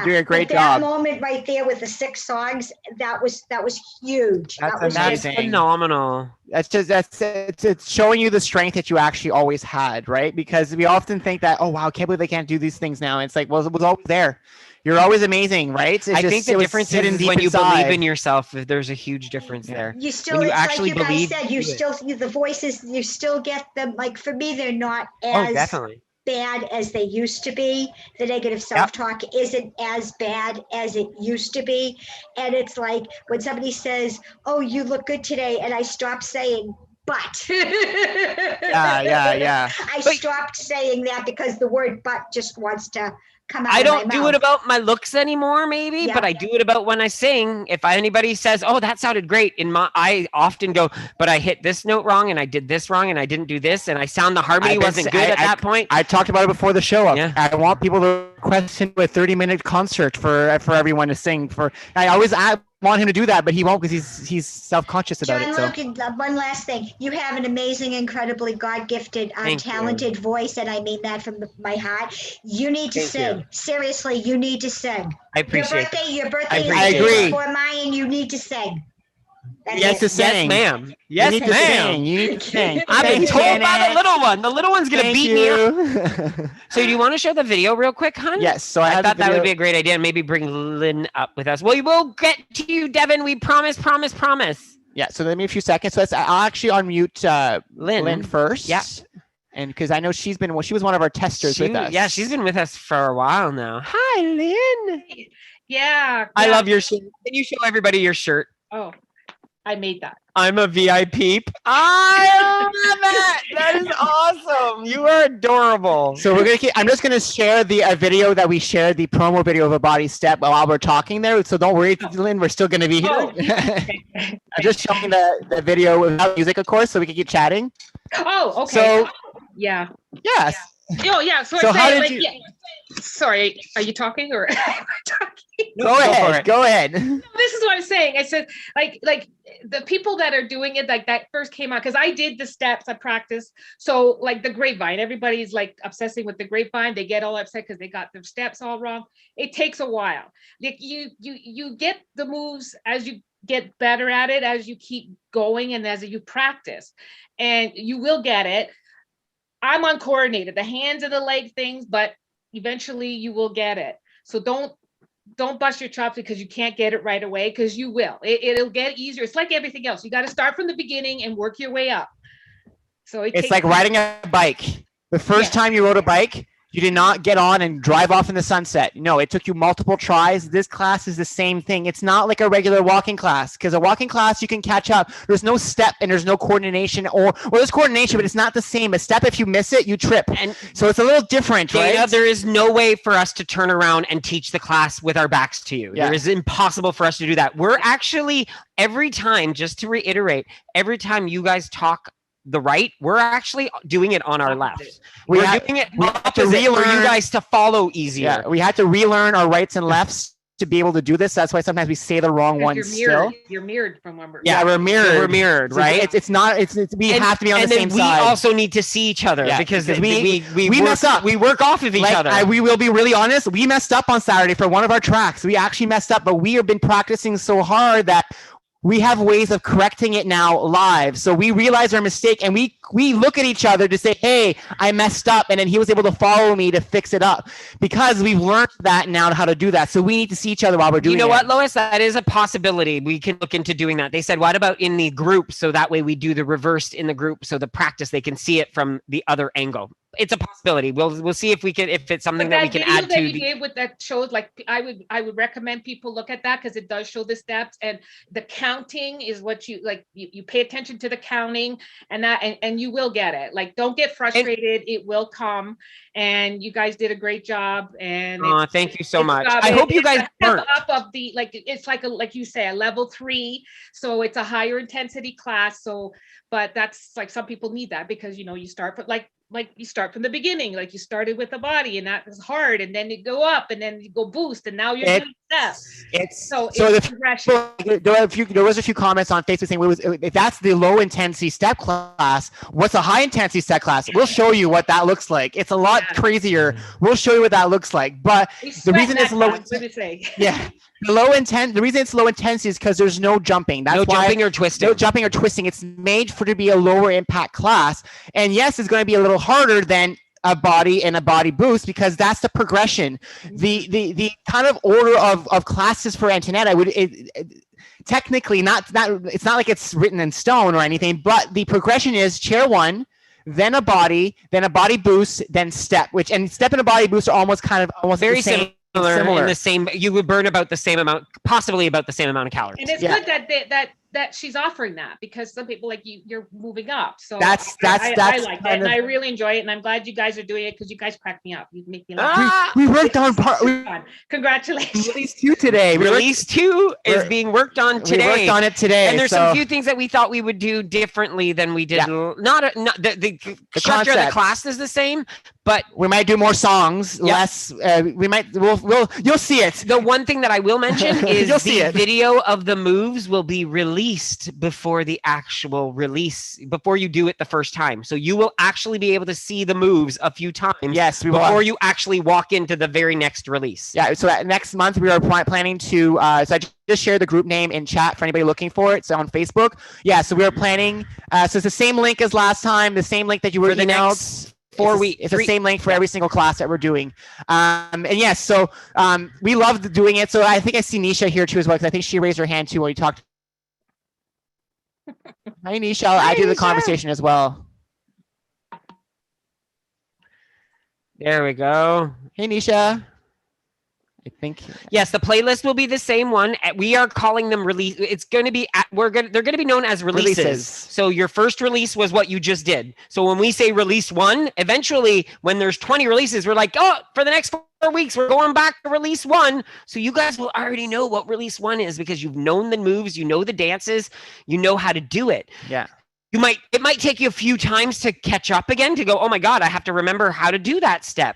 doing a great job. That moment right there with the 6 songs, that was huge. That's phenomenal. It's showing you the strength that you actually always had, right? Because we often think that, oh wow, I can't believe they can't do these things now. And it's like, well, it was always there. You're always amazing, right? I think the difference is when you believe in yourself. There's a huge difference there. You still, when you actually like you believe. Guys said, the voices, you still get them. Like for me, they're not as definitely bad as they used to be. The negative self-talk isn't as bad as it used to be. And it's like when somebody says, oh, you look good today, and I stop saying but. Yeah. I stopped saying that because the word but just wants to come out. I don't do it about my looks anymore, maybe, but I do it about when I sing. If anybody says, "Oh, that sounded great," I often go, "But I hit this note wrong, and I did this wrong, and I didn't do this, and the harmony wasn't good at that point." I talked about it before the show. I want people to request him a 30-minute concert for everyone to sing. I want him to do that, but he won't because he's self-conscious about it. Jean-Luc, one last thing. You have an amazing, incredibly God-gifted, talented voice, and I mean that from my heart. You need to sing. Seriously, you need to sing. I appreciate your birthday I agree. Before mine, you need to sing. Yes, to sing. Yes, ma'am. Yes, ma'am. You need to sing. I've been told by the little one. The little one's going to beat me up. So do you want to show the video real quick, hon? Yes. So I thought that would be a great idea. Maybe bring Lynn up with us. Well, we will get to you, Devin. We promise. Yeah. So let me a few seconds. So I'll actually unmute Lynn first. Yeah. And because I know she was one of our testers with us. Yeah, she's been with us for a while now. Hi, Lynn. Yeah. I love your shirt. Can you show everybody your shirt? Oh, I made that. I'm a VIP. I love that. That is awesome. You are adorable. So I'm just gonna share the video that we shared, the promo video of a body step while we're talking there. So don't worry, Lynn, we're still gonna be here. Oh. I'm just showing the video without music, of course, so we can keep chatting. Oh, okay. So yeah. yes. Oh, yeah. So how did you? Yeah. Sorry, are you talking or am I talking? Go ahead. Go ahead. This is what I'm saying. I said, like the people that are doing it, like that first came out because I did the steps, I practiced. So like the grapevine, everybody's like obsessing with the grapevine. They get all upset because they got their steps all wrong. It takes a while. Like you get the moves as you get better at it, as you keep going and as you practice, and you will get it. I'm uncoordinated, the hands and the leg things, but eventually you will get it. So don't bust your chops because you can't get it right away, because you will. It'll get easier. It's like everything else. You got to start from the beginning and work your way up. So it's like riding a bike. The first time you rode a bike, you did not get on and drive off in the sunset. No, it took you multiple tries. This class is the same thing. It's not like a regular walking class, because a walking class, you can catch up. There's no step and there's no coordination, or there's coordination, but it's not the same. A step, if you miss it, you trip. And so it's a little different, Dana, right? there is no way for us to turn around and teach the class with our backs to you. Yeah. It is impossible for us to do that. We're actually, every time, just to reiterate, every time you guys talk the right, we're actually doing it on our left. We're doing it opposite for you guys to follow easier. Yeah, we had to relearn our rights and lefts to be able to do this. That's why sometimes we say the wrong ones still. You're mirrored from one. Yeah, we're mirrored. We're mirrored, right? We have to be on the same side. We also need to see each other because we mess up. We work off of each other. We will be really honest. We messed up on Saturday for one of our tracks. We actually messed up, but we have been practicing so hard that we have ways of correcting it now live. So we realize our mistake and we look at each other to say, hey, I messed up. And then he was able to follow me to fix it up, because we've learned that now how to do that. So we need to see each other while we're doing it. You know what, Lois? That is a possibility. We can look into doing that. They said, what about in the group? So that way we do the reversed in the group. So the practice, they can see it from the other angle. It's a possibility. We'll see if it's something that we can add to. You gave with that shows, like I would recommend people look at that, because it does show the steps, and the counting is what you like. You pay attention to the counting, and you will get it. Like, don't get frustrated. It will come, and you guys did a great job. And thank you so much. I hope you guys up of the it's like you say, a level 3, so it's a higher intensity class. So, but that's like, some people need that because you start, but like you start from the beginning, like you started with the body, and that was hard, and then you go up, and then you go boost, and now you're doing steps. It's progression. There was a few comments on Facebook saying, if that's the low intensity step class, what's a high intensity step class? We'll show you what that looks like. It's a lot crazier. We'll show you what that looks like. But the reason it's low intensity, the reason it's low intensity is because there's no jumping. That's why jumping or twisting. No jumping or twisting. It's made to be a lower impact class. And yes, it's going to be a little harder than a body and a body boost, because that's the progression. The kind of order of classes for Antoinette, technically it's not like it's written in stone or anything, but the progression is chair 1, then a body boost, then step, and step and a body boost are almost very the same. Similar. In the same, you would burn about the same amount, possibly about the same amount of calories. And it's good that she's offering that, because some people, like you're moving up. So that's I like it, and I really enjoy it, and I'm glad you guys are doing it, because you guys crack me up. You make me laugh. We worked on Congratulations. Release 2 today. Release 2 is being worked on today. We worked on it today, and there's some few things that we thought we would do differently than we did. Yeah. Not the structure of the class is the same, but we might do more songs, less. You'll see it. The one thing that I will mention is the video of the moves will be released before the actual release, before you do it the first time. So you will actually be able to see the moves a few times. Yes, before you actually walk into the very next release. Yeah. So next month we are planning to. So I just shared the group name in chat for anybody looking for it. So on Facebook. Yeah. So we are planning. So it's the same link as last time. The same link that you were emailed. 4 weeks. It's the same link for every single class that we're doing. And yes, so we loved doing it. So I think I see Nisha here too as well, because I think she raised her hand too when we talked. Hi, Nisha. I'll add you to the conversation as well. There we go. Hey, Nisha. I think. Yes, the playlist will be the same one. We are calling them release. It's going to be they're going to be known as releases. So your first release was what you just did. So when we say release 1, eventually when there's 20 releases, we're like, oh, for the next 4 weeks, we're going back to release 1. So you guys will already know what release 1 is because you've known the moves, you know the dances, you know how to do it. Yeah. It might take you a few times to catch up again to go, oh my God, I have to remember how to do that step.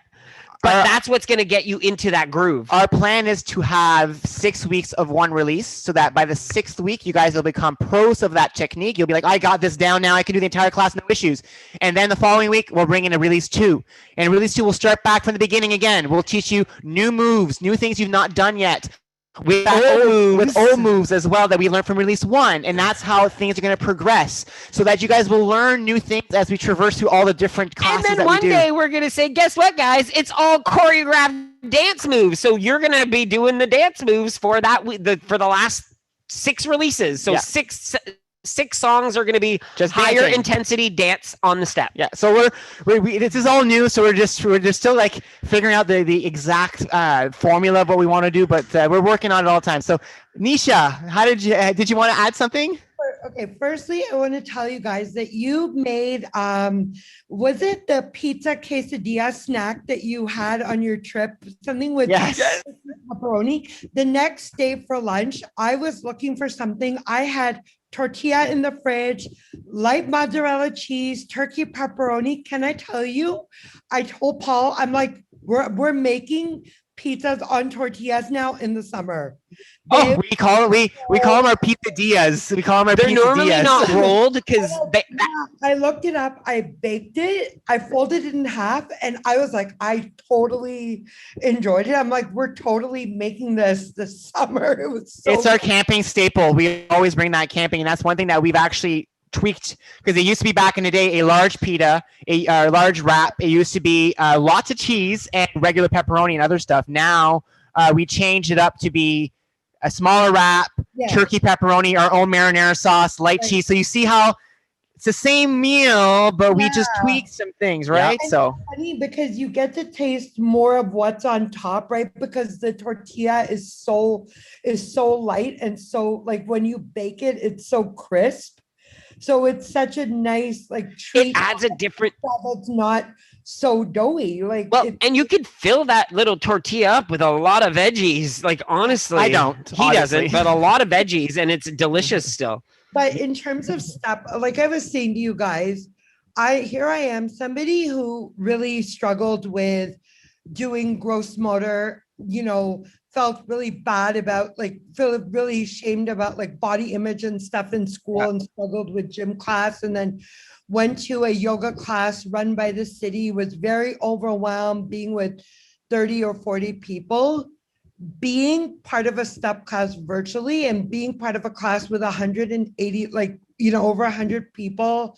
But that's what's going to get you into that groove. Our plan is to have 6 weeks of one release so that by the 6th week, you guys will become pros of that technique. You'll be like, I got this down now. I can do the entire class, no issues. And then the following week, we'll bring in a release 2. And release 2 will start back from the beginning again. We'll teach you new moves, new things you've not done yet. With old moves as well that we learned from release 1, and that's how things are going to progress so that you guys will learn new things as we traverse through all the different classes that we do. And then one day we're going to say, guess what, guys? It's all choreographed dance moves. So you're going to be doing the dance moves for for the last 6 releases. So yeah. Six songs are going to be just higher dancing. Intensity dance on the step. Yeah. So we this is all new. So we're just still like figuring out the exact formula of what we want to do, but we're working on it all the time. So Nisha, how did you want to add something? Okay, firstly, I want to tell you guys that you made, was it the pizza quesadilla snack that you had on your trip? Something with pepperoni. The next day for lunch, I was looking for something. I had tortilla in the fridge, light mozzarella cheese, turkey pepperoni. Can I tell you? I told Paul, I'm like, we're making pizzas on tortillas now in the summer. We call them our pizzadillas. We call them our They're pizzadillas. normally not rolled because I looked it up. I baked it. I folded it in half, and I was like, I totally enjoyed it. I'm like, we're totally making this summer. It was so. It's our camping staple. We always bring that camping, and that's one thing that we've actually tweaked because it used to be back in the day a large pita, a large wrap. It used to be lots of cheese and regular pepperoni and other stuff. Now we changed it up to be a smaller wrap, turkey pepperoni, our own marinara sauce, light cheese. So you see how it's the same meal, but we just tweaked some things, right? And so it's funny because you get to taste more of what's on top, right? Because the tortilla is so light, and so like when you bake it, it's so crisp. So it's such a nice treat. It adds a different. It's not so doughy. And you could fill that little tortilla up with a lot of veggies. Like honestly, I don't. He doesn't, but a lot of veggies, and it's delicious still. But in terms of step, like I was saying to you guys, here I am, somebody who really struggled with doing gross motor. Felt really bad about felt really ashamed about body image and stuff in school and struggled with gym class, and then went to a yoga class run by the city, was very overwhelmed being with 30 or 40 people. Being part of a step class virtually and being part of a class with 180, over 100 people,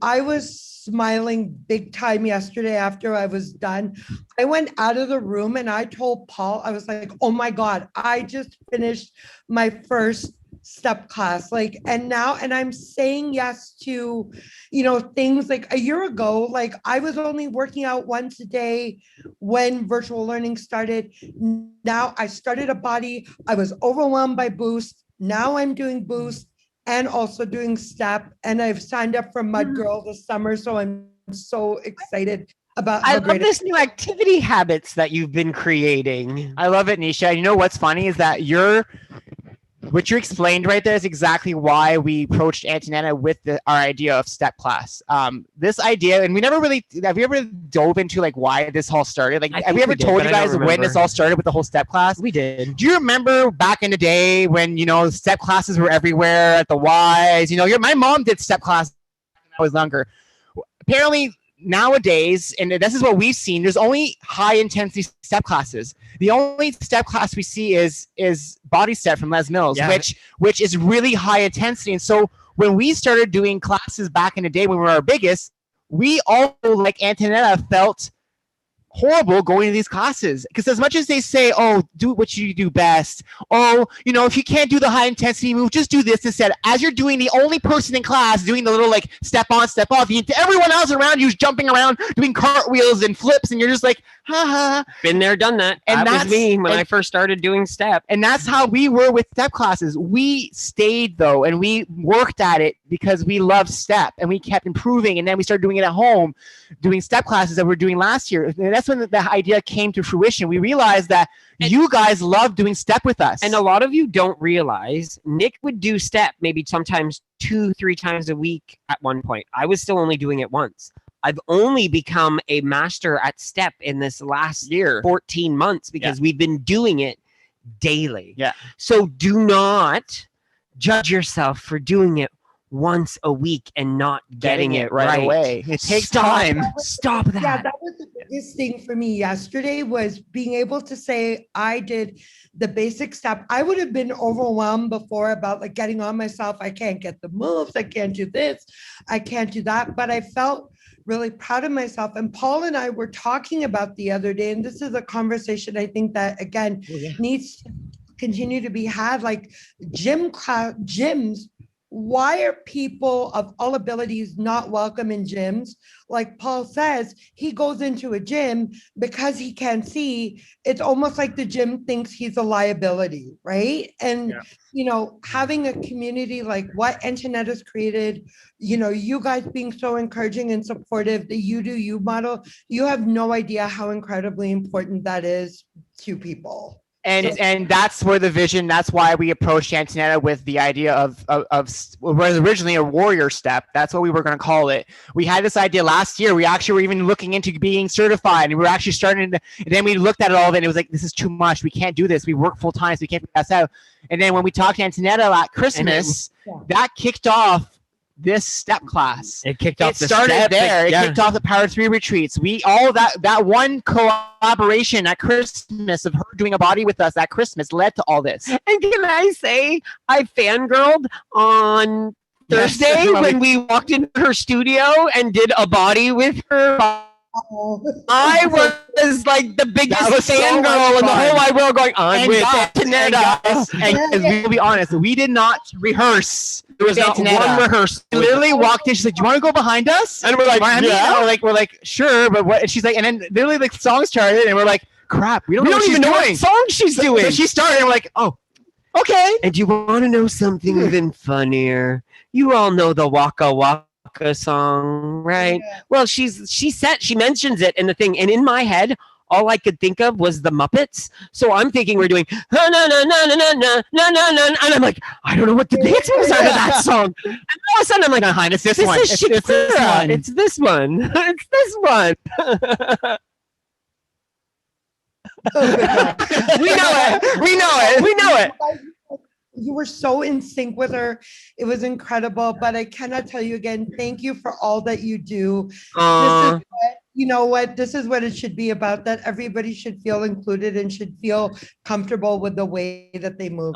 I was smiling big time yesterday after I was done. I went out of the room and I told Paul, I was like, oh my God, I just finished my first step class. And I'm saying yes to, things like a year ago, I was only working out once a day when virtual learning started. Now I started a body. I was overwhelmed by Boost. Now I'm doing Boost and also doing step, and I've signed up for Mud Girl this summer, so I'm so excited about. I love this new activity habits that you've been creating. I love it, Nisha. You know what's funny is that what you explained right there is exactly why we approached Antonetta with our idea of step class. This idea, and we never really, have you ever dove into why this all started? Have we ever told you guys when this all started with the whole step class? We did. Do you remember back in the day when, step classes were everywhere at the Y's? My mom did step class when I was younger. Apparently, nowadays, and this is what we've seen, there's only high intensity step classes. The only step class we see is body step from Les Mills, which is really high intensity. And so when we started doing classes back in the day when we were our biggest, we all, like Antonetta, felt horrible going to these classes, because as much as they say, oh, do what you do best, oh, you know, if you can't do the high intensity move, just do this instead. As you're doing, the only person in class doing the little like step on, step off, everyone else around you is jumping around doing cartwheels and flips, and you're just like, ha. Been there, done that. And that was me when I first started doing step. And that's how we were with step classes. We stayed though, and we worked at it because we loved step, and we kept improving. And then we started doing it at home, doing step classes that we were doing last year. And that's when the idea came to fruition. We realized that you guys love doing step with us. And a lot of you don't realize Nick would do step maybe sometimes 2-3 times a week at one point. I was still only doing it once. I've only become a master at step in this last year, 14 months, because we've been doing it daily. Yeah. So do not judge yourself for doing it once a week and not getting it right away. It takes time. Stop that. Yeah, that was the biggest thing for me yesterday, was being able to say I did the basic step. I would have been overwhelmed before about like getting on myself. I can't get the moves. I can't do this. I can't do that. But I felt really proud of myself. And Paul and I were talking about the other day, and this is a conversation I think that, again, needs to continue to be had, like gyms. Why are people of all abilities not welcome in gyms? Like Paul says, he goes into a gym because he can't see. It's almost like the gym thinks he's a liability, right? And, you know, having a community like what Antoinette has created, you know, you guys being so encouraging and supportive, the You Do You model, you have no idea how incredibly important that is to people. And that's where the vision, that's why we approached Antonetta with the idea of was originally a warrior step. That's what we were going to call it. We had this idea last year. We actually were even looking into being certified, and we were actually starting to, and then we looked at it all of it, and it was like, this is too much. We can't do this. We work full time, so we can't figure this out. And then when we talked to Antonetta at Christmas, that kicked off this step class. It kicked off the started step, there. It kicked off the Power 3 retreats. We all that one collaboration at Christmas of her doing a body with us at Christmas led to all this. And can I say, I fangirled on Thursday when we walked into her studio and did a body with her. I was like the biggest fangirl in the whole wide world, going on with Antonetta. And we will be honest, we did not rehearse. There was not one rehearsal. We literally walked in. She's like, "Do you want to go behind us?" And we're like, "Yeah." We're like, "Sure," but what? And she's like, and then literally like songs started, and we're like, "Crap, we don't even know what song she's doing." So she started, and we're like, "Oh, okay." And you want to know something even funnier? You all know the Waka Waka song, right? Yeah. Well, she mentions it in the thing, and in my head, all I could think of was the Muppets. So I'm thinking we're doing na na na na na na na na na, and I'm like, I don't know what the dance moves are to that song. And all of a sudden I'm like, it's this one. It's this one. It's this one. It's this one. We know it. We know it. We know it. You were so in sync with her. It was incredible. But I cannot tell you again, thank you for all that you do. This is what it should be about, that everybody should feel included and should feel comfortable with the way that they move.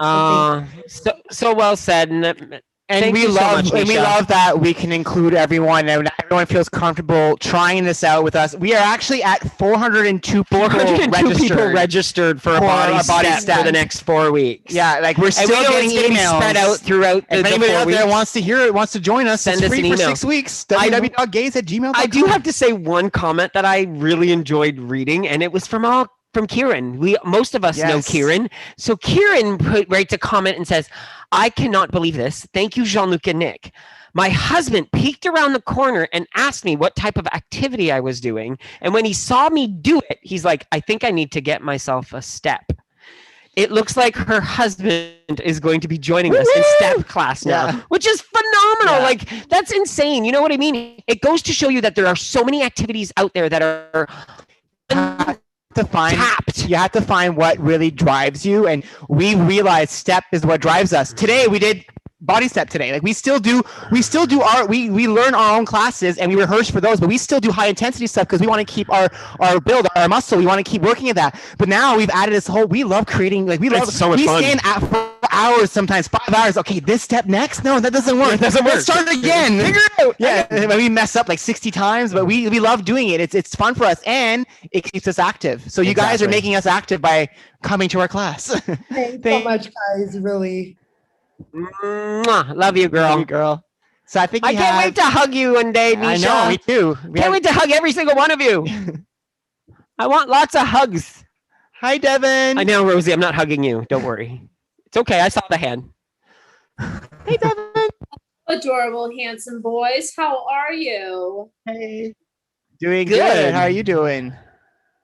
So well said. And we love that we can include everyone, and everyone feels comfortable trying this out with us. We are actually at 402 people registered for a body step for the next 4 weeks. Yeah, like we're still getting emails spread out throughout. If anybody out there wants to hear it, wants to join us, send us an email. For 6 weeks. www.gays@gmail.com. I do have to say one comment that I really enjoyed reading, and it was from Kieran. Most of us know Kieran. So Kieran writes a comment and says, "I cannot believe this. Thank you, Jean-Luc and Nick. My husband peeked around the corner and asked me what type of activity I was doing. And when he saw me do it, he's like, I think I need to get myself a step." It looks like her husband is going to be joining us in step class now, which is phenomenal. Yeah. Like, that's insane. You know what I mean? It goes to show you that there are so many activities out there that are tapped. You have to find what really drives you, and we realized step is what drives us. Today we did body step today. Like we still do we learn our own classes and we rehearse for those, but we still do high intensity stuff because we want to keep our build, our muscle. We want to keep working at that. But now we've added this whole, we love creating, like we love, so much fun. Stand for hours sometimes, 5 hours. Okay, this step next? No, that doesn't work. It doesn't work. Let's start again. Figure it out. Yeah, we mess up like 60 times, but we love doing it. It's fun for us, and it keeps us active. So you guys are Exactly. making us active by coming to our class. Thanks so much, guys. Really. Mwah. Love you, girl. Love you, girl. So I think I can't wait to hug you one day, Misha. I know, me too. Can't wait to hug every single one of you. I want lots of hugs. Hi, Devin. I know, Rosie. I'm not hugging you. Don't worry. It's okay. I saw the hand. Hey, Devin. Adorable, handsome boys. How are you? Hey. Doing Good. good. How are you doing?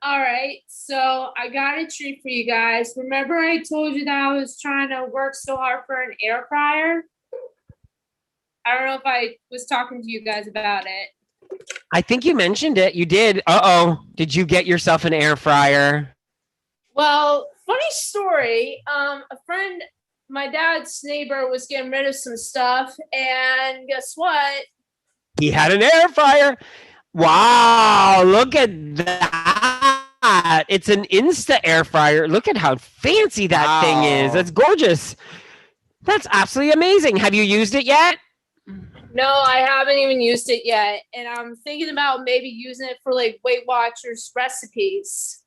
All right. So I got a treat for you guys. Remember I told you that I was trying to work so hard for an air fryer? I don't know if I was talking to you guys about it. I think you mentioned it. You did. Uh-oh. Did you get yourself an air fryer? Well, funny story. A friend, my dad's neighbor, was getting rid of some stuff, and guess what? He had an air fryer. Wow, look at that. It's an Insta air fryer. Look at how fancy that thing is. That's gorgeous. That's absolutely amazing. Have you used it yet? No, I haven't even used it yet, and I'm thinking about maybe using it for like Weight Watchers recipes.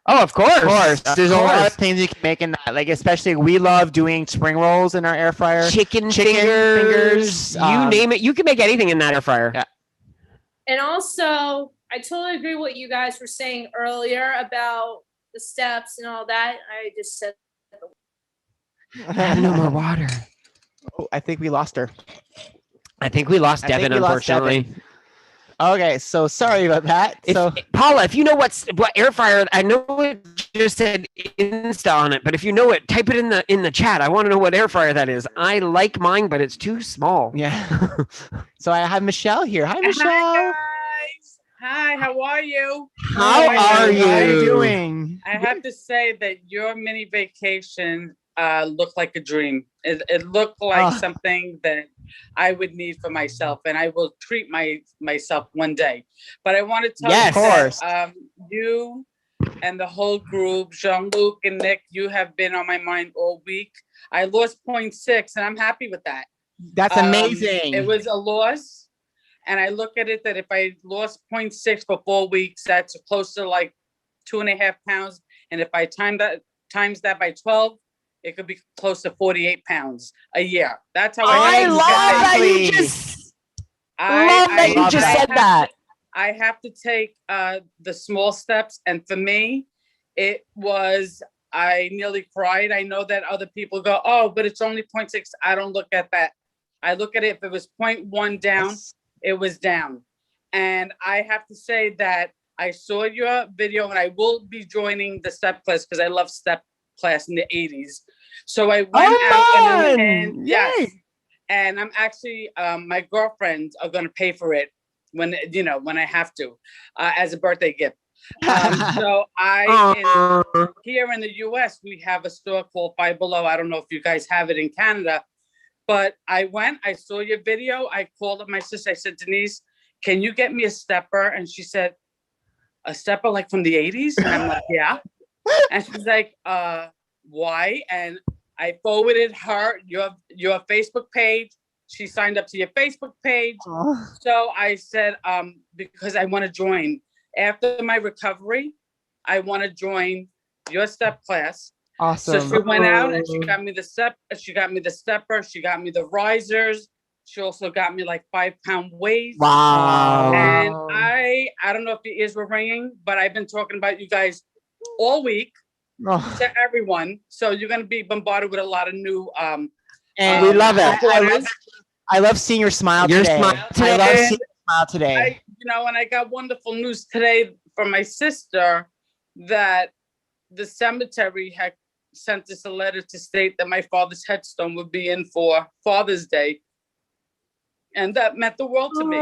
Oh, of course. Of course. There's a lot of things you can make in that. Like, especially we love doing spring rolls in our air fryer. Chicken fingers. You name it. You can make anything in that air fryer. Yeah. And also, I totally agree what you guys were saying earlier about the steps and all that. I just said I have no more water. Oh, I think we lost her. I think we lost Devin, unfortunately. Okay, so sorry about that. Paula, if you know what air fryer, I know it just said Insta on it, but if you know it, type it in the chat. I want to know what air fryer that is. I like mine, but it's too small. Yeah. So I have Michelle here. Hi, Michelle. Hi, guys. Hi, how are you? How are you? How are you doing? I have to say that your mini vacation looked like a dream. It looked like something that I would need for myself, and I will treat myself one day. But I want to tell you that you and the whole group, Jean-Luc and Nick, you have been on my mind all week. I lost 0.6, and I'm happy with that. That's amazing. It was a loss, and I look at it that if I lost 0.6 for 4 weeks, that's close to like 2.5 pounds. And if I times that by 12, it could be close to 48 pounds a year. That's how I love that you just said that. I have to take the small steps. And for me, I nearly cried. I know that other people go, oh, but it's only 0.6. I don't look at that. I look at it, if it was 0.1 down, it was down. And I have to say that I saw your video, and I will be joining the step class because I love step class in the 80s. So I went out and yes, and I'm actually my girlfriends are going to pay for it when I have to as a birthday gift. So here in the US we have a store called Five Below. I don't know if you guys have it in Canada, but I saw your video. I called up my sister. I said, Denise, can you get me a stepper? And she said, a stepper like from the 80s? And I'm like, yeah. And she's like, why? And I forwarded her your Facebook page. She signed up to your Facebook page. So I said, because I want to join. After my recovery, I want to join your step class. Awesome. So she went out and she got me the stepper, she got me the risers. She also got me like 5-pound weights. Wow. And I don't know if your ears were ringing, but I've been talking about you guys all week to everyone. So you're going to be bombarded with a lot of new and we love it. I love seeing your smile today. I love seeing your smile today. And I got wonderful news today from my sister that the cemetery had sent us a letter to state that my father's headstone would be in for Father's Day. And that meant the world to me.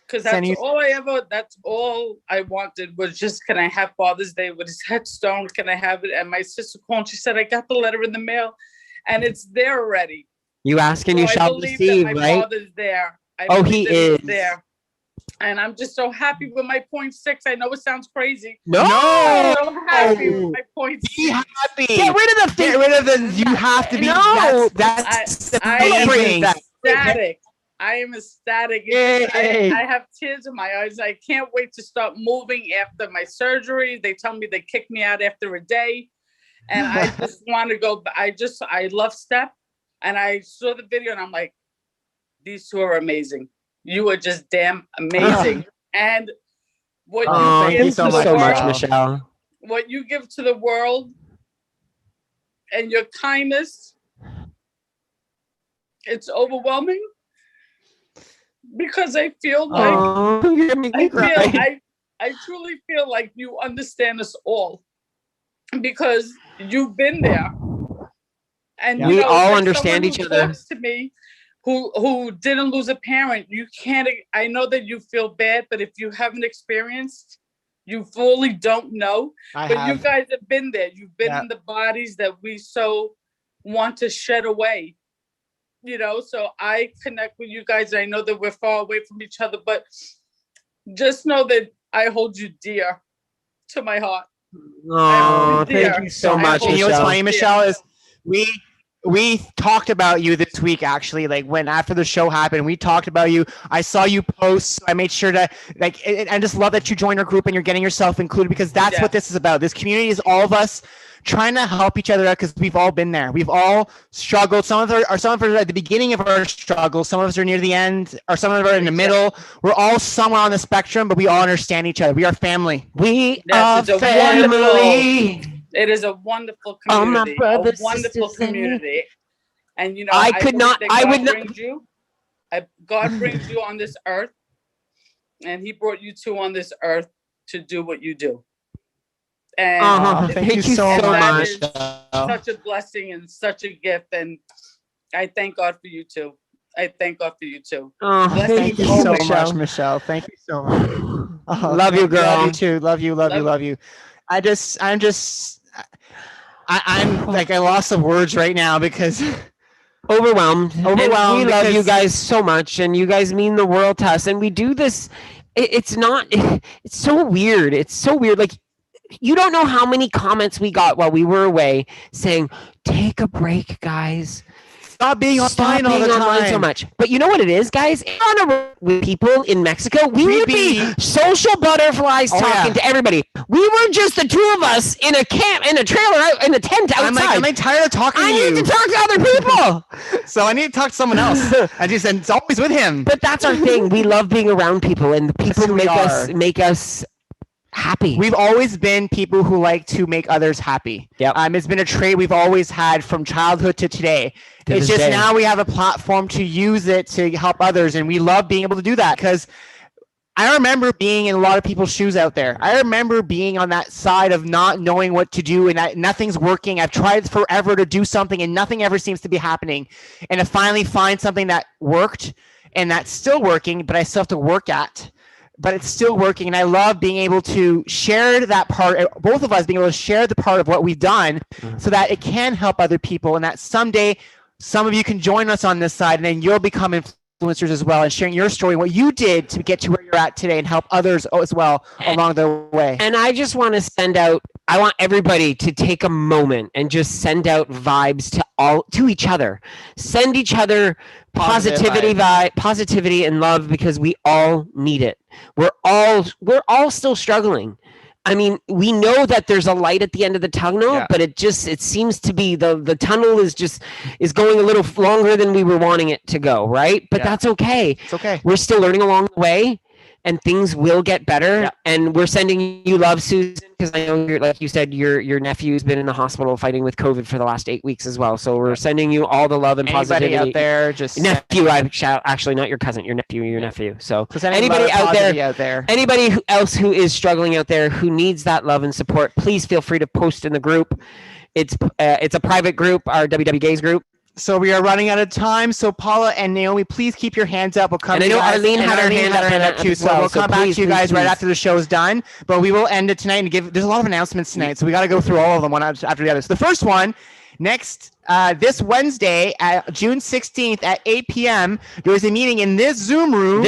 Because that's all I wanted was just, can I have Father's Day with his headstone? Can I have it? And my sister called and she said, I got the letter in the mail and it's there already. You ask and you shall receive, that my right? father's there. He is there. And I'm just so happy with my 0.6. I know it sounds crazy. No. I'm so happy with my 0.6. Be happy. Get rid of the thing. Get rid of the. You have to be. No. That's I am amazing. ecstatic. I am ecstatic. I have tears in my eyes. I can't wait to start moving after my surgery. They tell me they kicked me out after a day. And I just want to go. I love Step. And I saw the video and I'm like, these two are amazing. You are just damn amazing. And what you give to the world, Michelle. what you give to the world and your kindness, it's overwhelming. Because I feel like I truly feel like you understand us all because you've been there, and we all like understand each other. Talks to me, who didn't lose a parent, you can't. I know that you feel bad, but if you haven't experienced, you fully don't know. You guys have been there. You've been in the bodies that we so want to shed away. So I connect with you guys. I know that we're far away from each other, but just know that I hold you dear to my heart. Oh, thank you so much. And you know what's funny, Michelle, is we talked about you this week, actually, like when after the show happened, we talked about you. I saw you post. So I made sure to I just love that you joined our group and you're getting yourself included because that's what this is about. This community is all of us trying to help each other out because we've all been there. We've all struggled. Some of us are at the beginning of our struggle. Some of us are near the end, or some of us are in the middle. We're all somewhere on the spectrum, but we all understand each other. We are family. We are family. It is a wonderful community. A wonderful community. And I would not. God brings you on this earth, and He brought you two on this earth to do what you do. And thank you so much. Such a blessing and such a gift, and I thank God for you too. Thank you so much, Michelle. Thank you so much. Love you, girl. Love you too. Love you. I'm like I lost some words right now because overwhelmed. And we love you because guys so much, and you guys mean the world to us. And we do this. It's so weird. It's so weird. Like, you don't know how many comments we got while we were away saying, take a break, guys. Stop being online all the time so much. But you know what it is, guys? On a with people in Mexico, we would be social butterflies talking to everybody. We were just the two of us in a camp, in a trailer, in a tent outside. I'm tired of talking to you. I need to talk to other people. So I need to talk to someone else. And it's always with him. But that's our thing. We love being around people, and the people make us happy. We've always been people who like to make others happy. Yep. It's been a trait we've always had from childhood to today. It's just now we have a platform to use it to help others, and we love being able to do that because I remember being in a lot of people's shoes out there. I remember being on that side of not knowing what to do and that nothing's working. I've tried forever to do something and nothing ever seems to be happening. And to finally find something that worked and that's still working, but I still have to work at. But it's still working, and I love being able to share that part, both of us being able to share the part of what we've done so that it can help other people, and that someday some of you can join us on this side, and then you'll become influencers as well, and sharing your story, what you did to get to where you're at today and help others as well along the way. And I just want to send out, I want everybody to take a moment and just send out vibes to each other. Send each other positivity and love, because we all need it. We're all still struggling. I mean, we know that there's a light at the end of the tunnel, but it seems to be the tunnel is going a little longer than we were wanting it to go, right? But that's okay. It's okay. We're still learning along the way, and things will get better. And we're sending you love, Susan, because I know like you said, your nephew's been in the hospital fighting with COVID for the last 8 weeks as well. So we're sending you all the love and positivity out there. Just nephew, actually not your cousin, your nephew. So anybody out there, anybody else who is struggling out there, who needs that love and support, please feel free to post in the group. It's a private group, our WW Gays group. So we are running out of time. So Paula and Naomi, please keep your hands up. We'll come. And I know Arlene had her hand up too. So we'll come back to you guys right after the show's done. But we will end it tonight and there's a lot of announcements tonight. So we got to go through all of them one after the other. So the first one, this Wednesday, June 16th at 8 p.m., there is a meeting in this Zoom room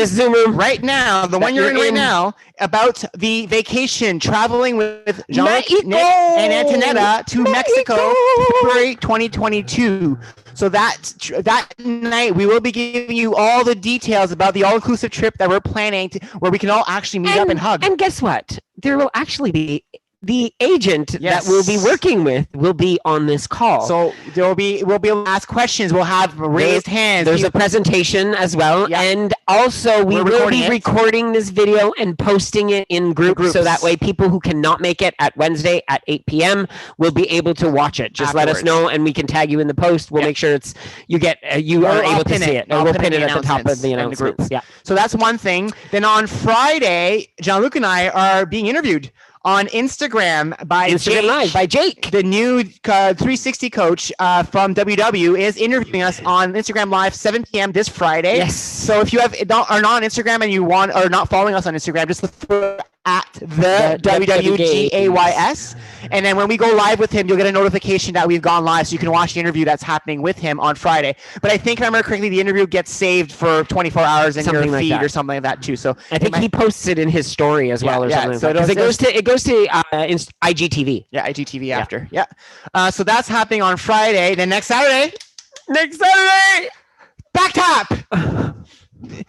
right now, the one you're in right now, about the vacation, traveling with Jean-Luc, Nick, and Antonetta to Mexico, February 2022. So that night, we will be giving you all the details about the all-inclusive trip that we're planning, where we can all actually meet up and hug. And guess what? There will actually be the agent that we'll be working with will be on this call. So we'll be able to ask questions. We'll have raised hands. There's a presentation as well. Yeah. And also we will be recording this video and posting it in groups. So that way people who cannot make it at Wednesday at 8 p.m. will be able to watch it. Just let us know and we can tag you in the post. We'll make sure you are able to see it. Or we'll pin it at the top of the announcements. Yeah. So that's one thing. Then on Friday, Jean-Luc and I are being interviewed on Instagram by Jake, the new 360 coach from WW, is interviewing us on Instagram Live 7 p.m. this Friday. Yes. So if you are not on Instagram and you are not following us on Instagram, just look for at the WWGAYS. And then when we go live with him, you'll get a notification that we've gone live, so you can watch the interview that's happening with him on Friday. But I think, if I remember correctly, the interview gets saved for 24 hours in your feed or something like that too. So I think he posts it in his story as well, or something. So it goes to IGTV. Yeah, IGTV after. Yeah. So that's happening on Friday. Then next Saturday, back tap,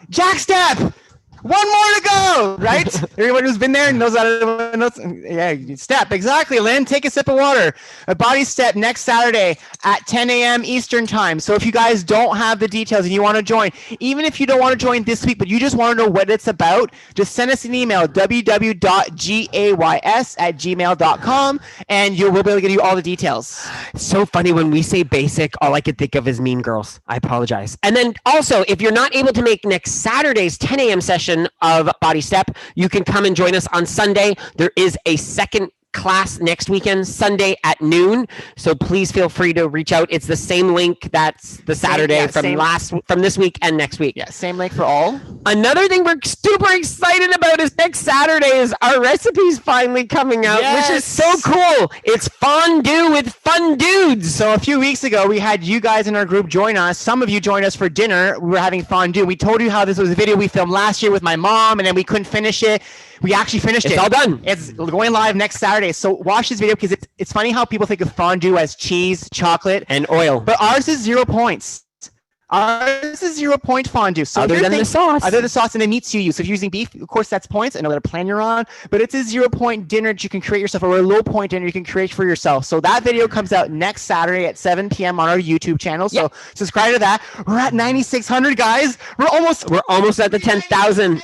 jack step. One more to go, right? Everyone who's been there knows that. Yeah, step. Exactly, Lynn. Take a sip of water. A body step next Saturday at 10 a.m. Eastern time. So if you guys don't have the details and you want to join, even if you don't want to join this week, but you just want to know what it's about, just send us an email, www.gays@gmail.com, and we'll be able to give you all the details. It's so funny when we say basic, all I could think of is Mean Girls. I apologize. And then also, if you're not able to make next Saturday's 10 a.m. session of Body Step, you can come and join us on Sunday. There is a second class next weekend, Sunday at noon. So please feel free to reach out. It's the same link that's the Saturday from this week and next week. Yeah, same link for all. Another thing we're super excited about is next Saturday is our recipes finally coming out, which is so cool. It's fondue with fun dudes. So a few weeks ago, we had you guys in our group join us. Some of you joined us for dinner. We were having fondue. We told you how this was a video we filmed last year with my mom, and then we couldn't finish it. We actually finished it. It's all done. It's going live next Saturday. So watch this video, because it's funny how people think of fondue as cheese, chocolate, and oil. But ours is 0 points. Ours is 0 point fondue. So other than the sauce. Other than the sauce, and the meats you use. So if you're using beef, of course, that's points. I know that plan you're on. But it's a 0 point dinner that you can create yourself, or a low point dinner you can create for yourself. So that video comes out next Saturday at 7 p.m. on our YouTube channel. So subscribe to that. We're at 9,600, guys. We're almost at the 10,000.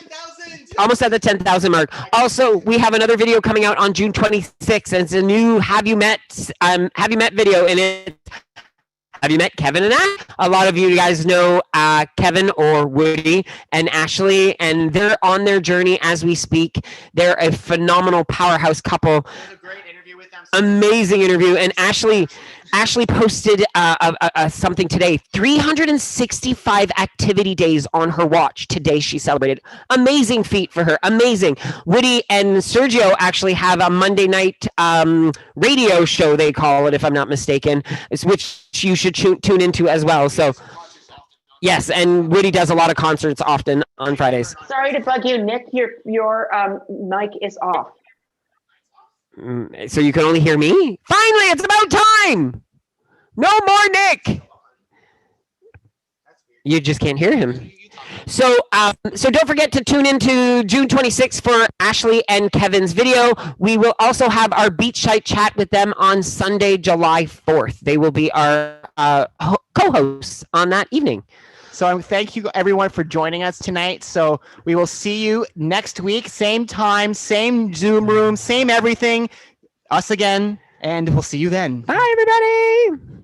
Almost at the 10,000 mark. Also, we have another video coming out on June 26th, and it's a new Have You Met video, and it's Have You Met Kevin and I? A lot of you guys know Kevin or Woody and Ashley, and they're on their journey as we speak. They're a phenomenal powerhouse couple. It was a great interview with them. Amazing interview. And Ashley posted something today. 365 activity days on her watch. Today she celebrated. Amazing feat for her. Amazing. Woody and Sergio actually have a Monday night radio show, they call it, if I'm not mistaken, which you should tune into as well. So yes, and Woody does a lot of concerts often on Fridays. Sorry to bug you, Nick. Your mic is off. So you can only hear me? Finally, it's about time. No more Nick. You just can't hear him. So don't forget to tune into June 26th for Ashley and Kevin's video. We will also have our Beachside chat with them on Sunday, July 4th. They will be our co-hosts on that evening. So thank you, everyone, for joining us tonight. So we will see you next week. Same time, same Zoom room, same everything. Us again, and we'll see you then. Bye, everybody.